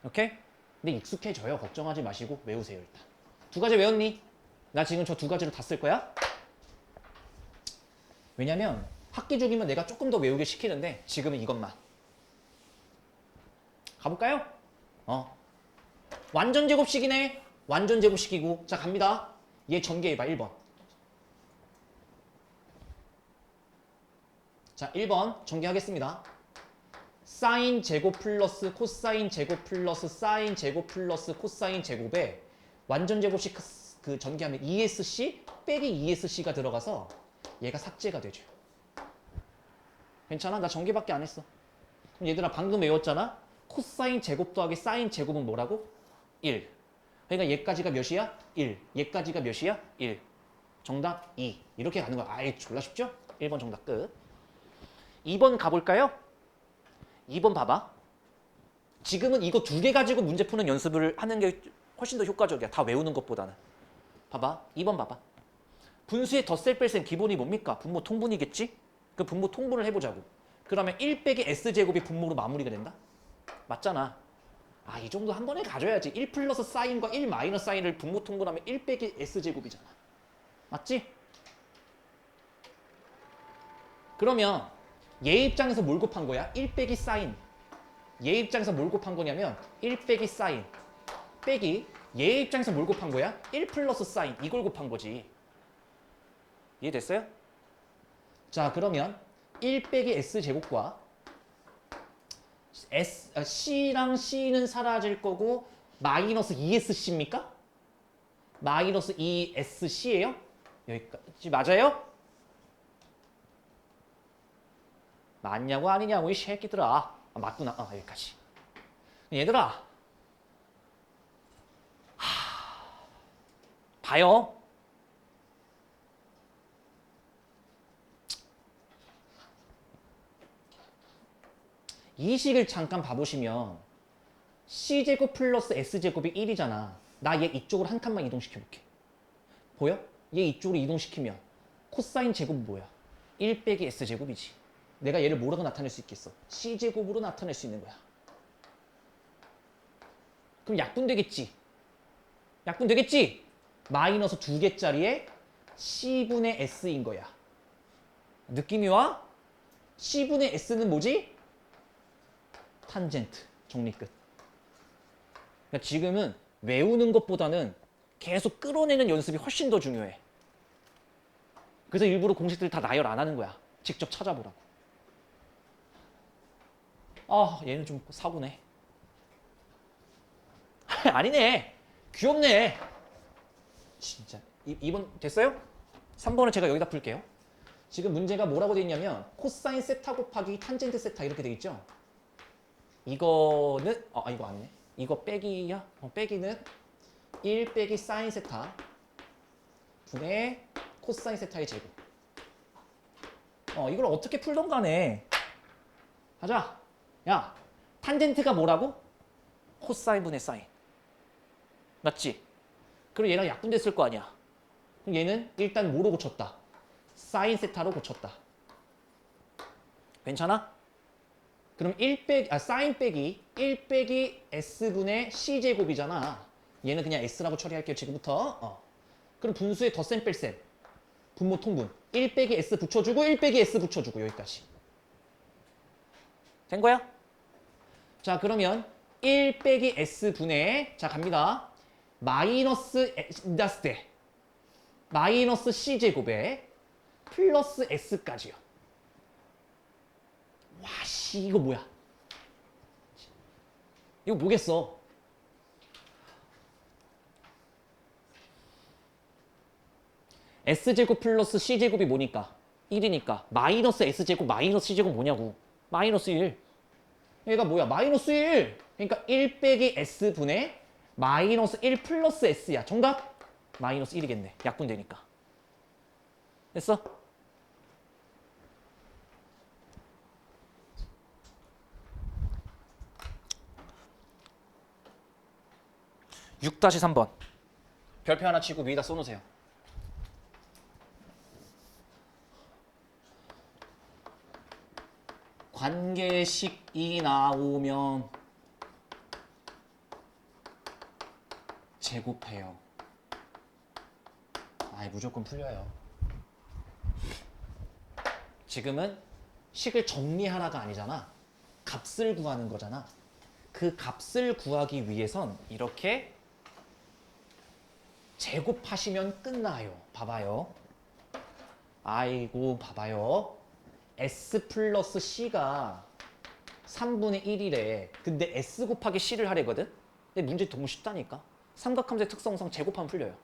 오케이? 근데 익숙해져요. 걱정하지 마시고 외우세요. 일단. 두 가지 외웠니? 나 지금 저 두 가지로 다 쓸 거야? 왜냐면 학기 중이면 내가 조금 더 외우게 시키는데 지금은 이것만. 가볼까요? 완전 제곱식이네. 완전 제곱식이고. 자, 갑니다. 얘 전개해봐. 1번. 자, 1번 전개하겠습니다. 사인 제곱 플러스 코사인 제곱 플러스 사인 제곱 플러스 코사인 제곱에 완전 제곱식 그 전개하면 ESC 빼기 ESC가 들어가서 얘가 삭제가 되죠. 괜찮아? 나 전개밖에 안 했어. 그럼 얘들아 방금 외웠잖아? 코사인 제곱 더하기 사인 제곱은 뭐라고? 1. 그러니까 얘까지가 몇이야? 1. 얘까지가 몇이야? 1. 정답 2. 이렇게 가는 거야. 아예 졸라 쉽죠? 1번 정답 끝. 2번 가볼까요? 2번 봐봐. 지금은 이거 두 개 가지고 문제 푸는 연습을 하는 게 훨씬 더 효과적이야. 다 외우는 것보다는. 봐봐. 2번 봐봐. 분수의 덧셈 뺄셈 기본이 뭡니까? 분모 통분이겠지? 그 분모 통분을 해보자고. 그러면 1 빼기 S제곱이 분모로 마무리가 된다? 맞잖아. 이 정도 한 번에 가져야지. 1 플러스 사인과 1 마이너스 사인을 분모 통분하면 1 빼기 S제곱이잖아. 맞지? 그러면 얘 입장에서 뭘 곱한 거야? 1 빼기 사인. 얘 입장에서 뭘 곱한 거냐면 1 빼기 사인 빼기 얘 입장에서 뭘 곱한 거야? 1 플러스 사인. 이걸 곱한 거지. 이해됐어요? 자, 그러면 1 빼기 S제곱과 C랑 C는 사라질 거고 마이너스 2SC입니까? 마이너스 2SC예요? 여기까지 맞아요? 맞냐고 아니냐고 이 새끼들아. 맞구나. 여기까지. 얘들아. 봐요. 이 식을 잠깐 봐보시면 C제곱 플러스 S제곱이 1이잖아. 나 얘 이쪽으로 한 칸만 이동시켜볼게. 보여? 얘 이쪽으로 이동시키면 코사인 제곱은 뭐야? 1 빼기 S제곱이지. 내가 얘를 뭐라고 나타낼 수 있겠어? C제곱으로 나타낼 수 있는 거야. 그럼 약분되겠지? 약분되겠지? 마이너스 2개짜리에 C분의 S인 거야. 느낌이 와? C분의 S는 뭐지? 탄젠트. 정리 끝. 그러니까 지금은 외우는 것보다는 계속 끌어내는 연습이 훨씬 더 중요해. 그래서 일부러 공식들 다 나열 안 하는 거야. 직접 찾아보라고. 아, 얘는 좀 사고네. 아니네. 귀엽네. 진짜. 2번 됐어요? 3번은 제가 여기다 풀게요. 지금 문제가 뭐라고 돼 있냐면 코사인 세타 곱하기 탄젠트 세타 이렇게 돼 있죠? 이거는 이거 아니네. 이거 빼기야? 빼기는 1 빼기 사인 세타 분의 코사인 세타의 제곱. 이걸 어떻게 풀던 간에 하자. 야, 탄젠트가 뭐라고? 코사인 분의 사인. 맞지? 그리고 얘랑 약분됐을 거 아니야. 그럼 얘는 일단 뭐로 고쳤다? 사인 세타로 고쳤다. 괜찮아? 그럼 사인 빼기 1 빼기 s분의 c제곱이잖아. 얘는 그냥 s라고 처리할게요, 지금부터. 그럼 분수에 덧셈 뺄셈. 분모 통분. 1 빼기 s 붙여주고 1 빼기 s 붙여주고 여기까지. 된 거야? 자, 그러면 1 빼기 s분의 자, 갑니다. 마이너스 났을 때 마이너스 c제곱에 플러스 s까지요. 와, 씨, 이거 뭐야? 이거 뭐겠어? s제곱 플러스 c제곱이 뭐니까? 1이니까 마이너스 s제곱 마이너스 c제곱 뭐냐고. 마이너스 1. 얘가 뭐야? 마이너스 1. 그러니까 1 빼기 s분의 마이너스 1 플러스 s야. 정답? 마이너스 1이겠네. 약분되니까. 됐어? (6-3번) 별표 하나 치고 위에다 써놓으세요. 관계식이 나오면 제곱해요. 무조건 풀려요. 지금은 식을 정리하라가 아니잖아. 값을 구하는 거잖아. 그 값을 구하기 위해선 이렇게 제곱하시면 끝나요. 봐봐요. 아이고, 봐봐요. S 플러스 C가 3분의 1이래. 근데 S 곱하기 C를 하래거든? 근데 문제 너무 쉽다니까. 삼각함수의 특성상 제곱하면 풀려요.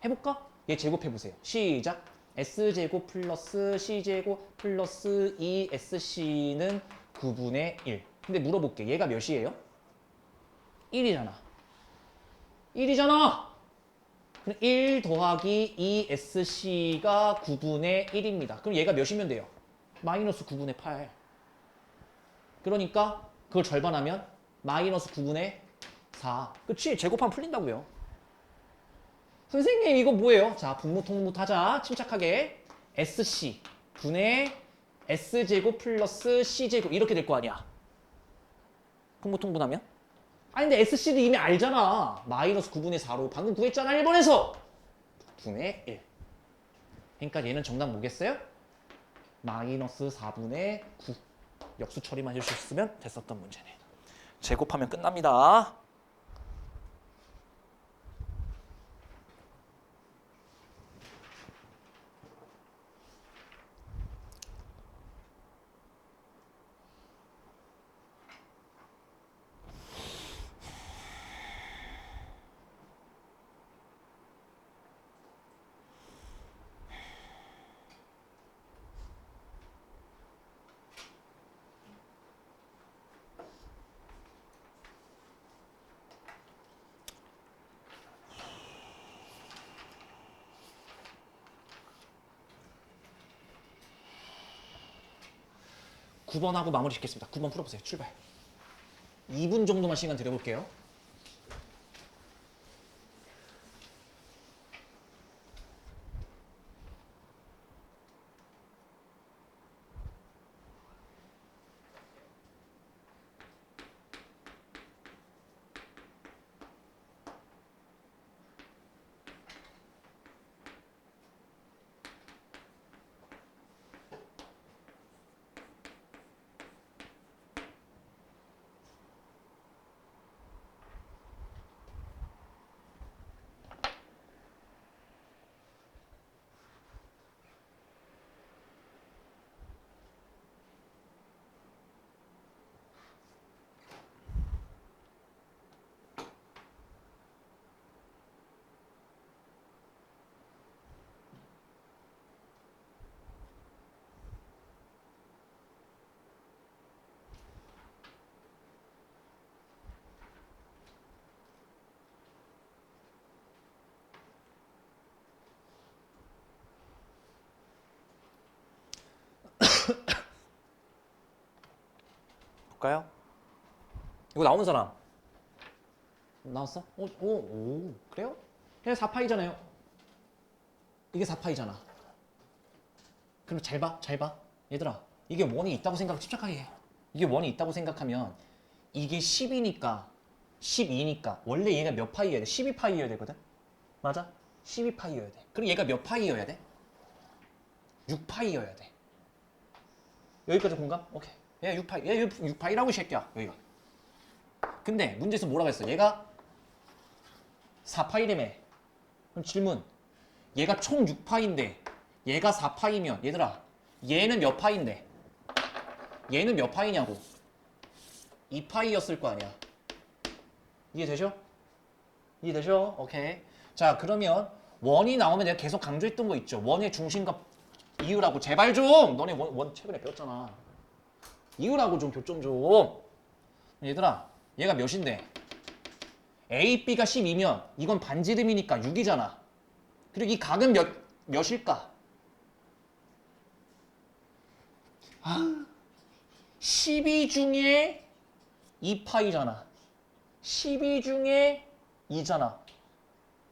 해볼까? 얘 제곱해보세요. 시작. S제곱 플러스 C제곱 플러스 2SC는 9분의 1. 근데 물어볼게. 얘가 몇이에요? 1이잖아. 1이잖아! 그럼 1 더하기 2SC가 9분의 1입니다. 그럼 얘가 몇이면 돼요? 마이너스 9분의 8. 그러니까 그걸 절반하면 마이너스 9분의 4. 그치? 제곱하면 풀린다고요. 선생님 이거 뭐예요? 자, 분모 통분 하자. 침착하게. SC 분의 S제곱 플러스 C제곱 이렇게 될 거 아니야. 분모 통분하면? 근데 SC도 이미 알잖아. 마이너스 9분의 4로 방금 구했잖아. 1번에서. 분의 1. 그러니까 얘는 정답 뭐겠어요? 마이너스 4분의 9. 역수 처리만 해주셨으면 됐었던 문제네. 제곱하면 끝납니다. 구 번 하고 마무리 짓겠습니다. 9번 풀어보세요. 출발. 2분 정도만 시간 드려볼게요. 볼까요? 이거 나오는 사람 나왔어? 오, 그래요? 그냥 4파이잖아요. 이게 4파이잖아. 그럼 잘 봐. 얘들아, 이게 원이 있다고 침착하게 해. 이게 원이 있다고 생각하면 이게 10이니까 12니까 원래 얘가 몇 파이여야 돼? 12파이여야 되거든? 맞아? 12파이여야 돼. 그럼 얘가 몇 파이여야 돼? 6파이여야 돼. 여기까지 공감? 오케이. 얘 6파이. 얘 6파이라고 이 새끼야. 여기가. 근데 문제에서 뭐라고 했어? 얘가 4파이라며. 그럼 질문. 얘가 총 6파인데 얘가 4파이면 얘들아 얘는 몇 파인데? 얘는 몇 파이냐고. 2파이였을 거 아니야. 이해되죠? 이해되죠? 오케이. 자, 그러면 원이 나오면 내가 계속 강조했던 거 있죠. 원의 중심과 이유라고. 제발 좀. 너네 원 최근에 배웠잖아. 이유라고 좀 교점 좀. 얘들아, 얘가 몇인데? A, B가 12면 이건 반지름이니까 6이잖아. 그리고 이 각은 몇일까? 12 중에 2파이잖아. 12 중에 2잖아.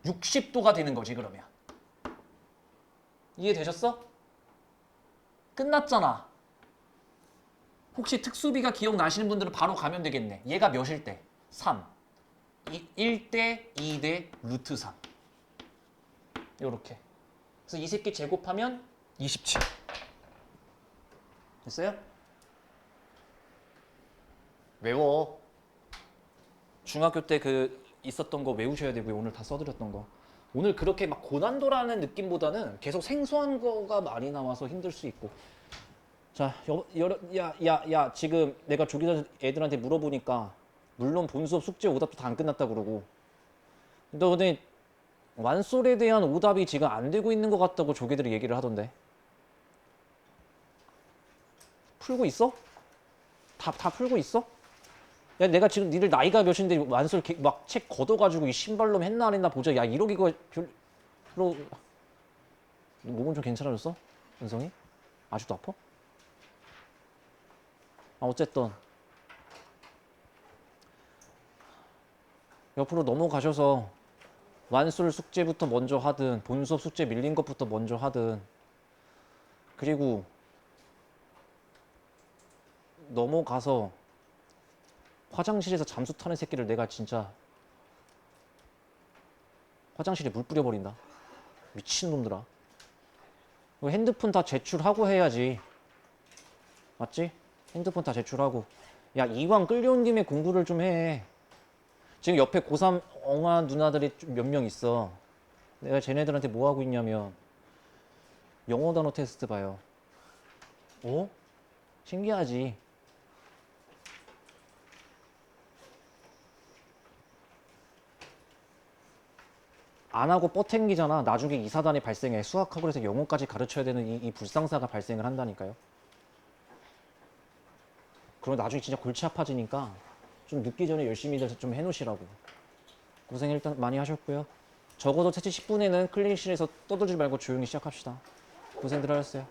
60도가 되는 거지 그러면. 이해되셨어? 끝났잖아. 혹시 특수비가 기억나시는 분들은 바로 가면 되겠네. 얘가 몇일 때? 3. 1대 2대 루트 3. 요렇게. 그래서 이 새끼 제곱하면 27. 됐어요? 외워. 중학교 때 그 있었던 거 외우셔야 되고요. 오늘 다 써드렸던 거. 오늘 그렇게 막 고난도라는 느낌보다는 계속 생소한 거가 많이 나와서 힘들 수 있고. 자, 야, 지금 내가 조기자 애들한테 물어보니까 물론 본 수업 숙제 오답도 다 안 끝났다 그러고. 근데 완솔에 대한 오답이 지금 안 되고 있는 것 같다고 조기들이 얘기를 하던데. 풀고 있어? 다 풀고 있어? 야, 내가 지금 니들 나이가 몇인데 완솔 막 책 걷어가지고 이 신발놈 했나 안 했나 보자. 야, 이거 별로 몸은 좀 괜찮아졌어? 은성이? 아직도 아파? 어쨌든 옆으로 넘어가셔서 완솔 숙제부터 먼저 하든 본 수업 숙제 밀린 것부터 먼저 하든 그리고 넘어가서 화장실에서 잠수 타는 새끼를 내가 진짜 화장실에 물 뿌려버린다. 미친놈들아. 핸드폰 다 제출하고 해야지. 맞지? 핸드폰 다 제출하고. 야, 이왕 끌려온 김에 공부를 좀 해. 지금 옆에 고3 엉한 누나들이 몇 명 있어. 내가 쟤네들한테 뭐 하고 있냐면 영어 단어 테스트 봐요. 신기하지? 안 하고 뻗탱기잖아. 나중에 이사단이 발생해. 수학하고 해서 영어까지 가르쳐야 되는 이 불상사가 발생을 한다니까요. 그럼 나중에 진짜 골치 아파지니까 좀 늦기 전에 열심히 좀 해놓으시라고. 고생 일단 많이 하셨고요. 적어도 채취 10분에는 클리닉실에서 떠들지 말고 조용히 시작합시다. 고생들 하셨어요.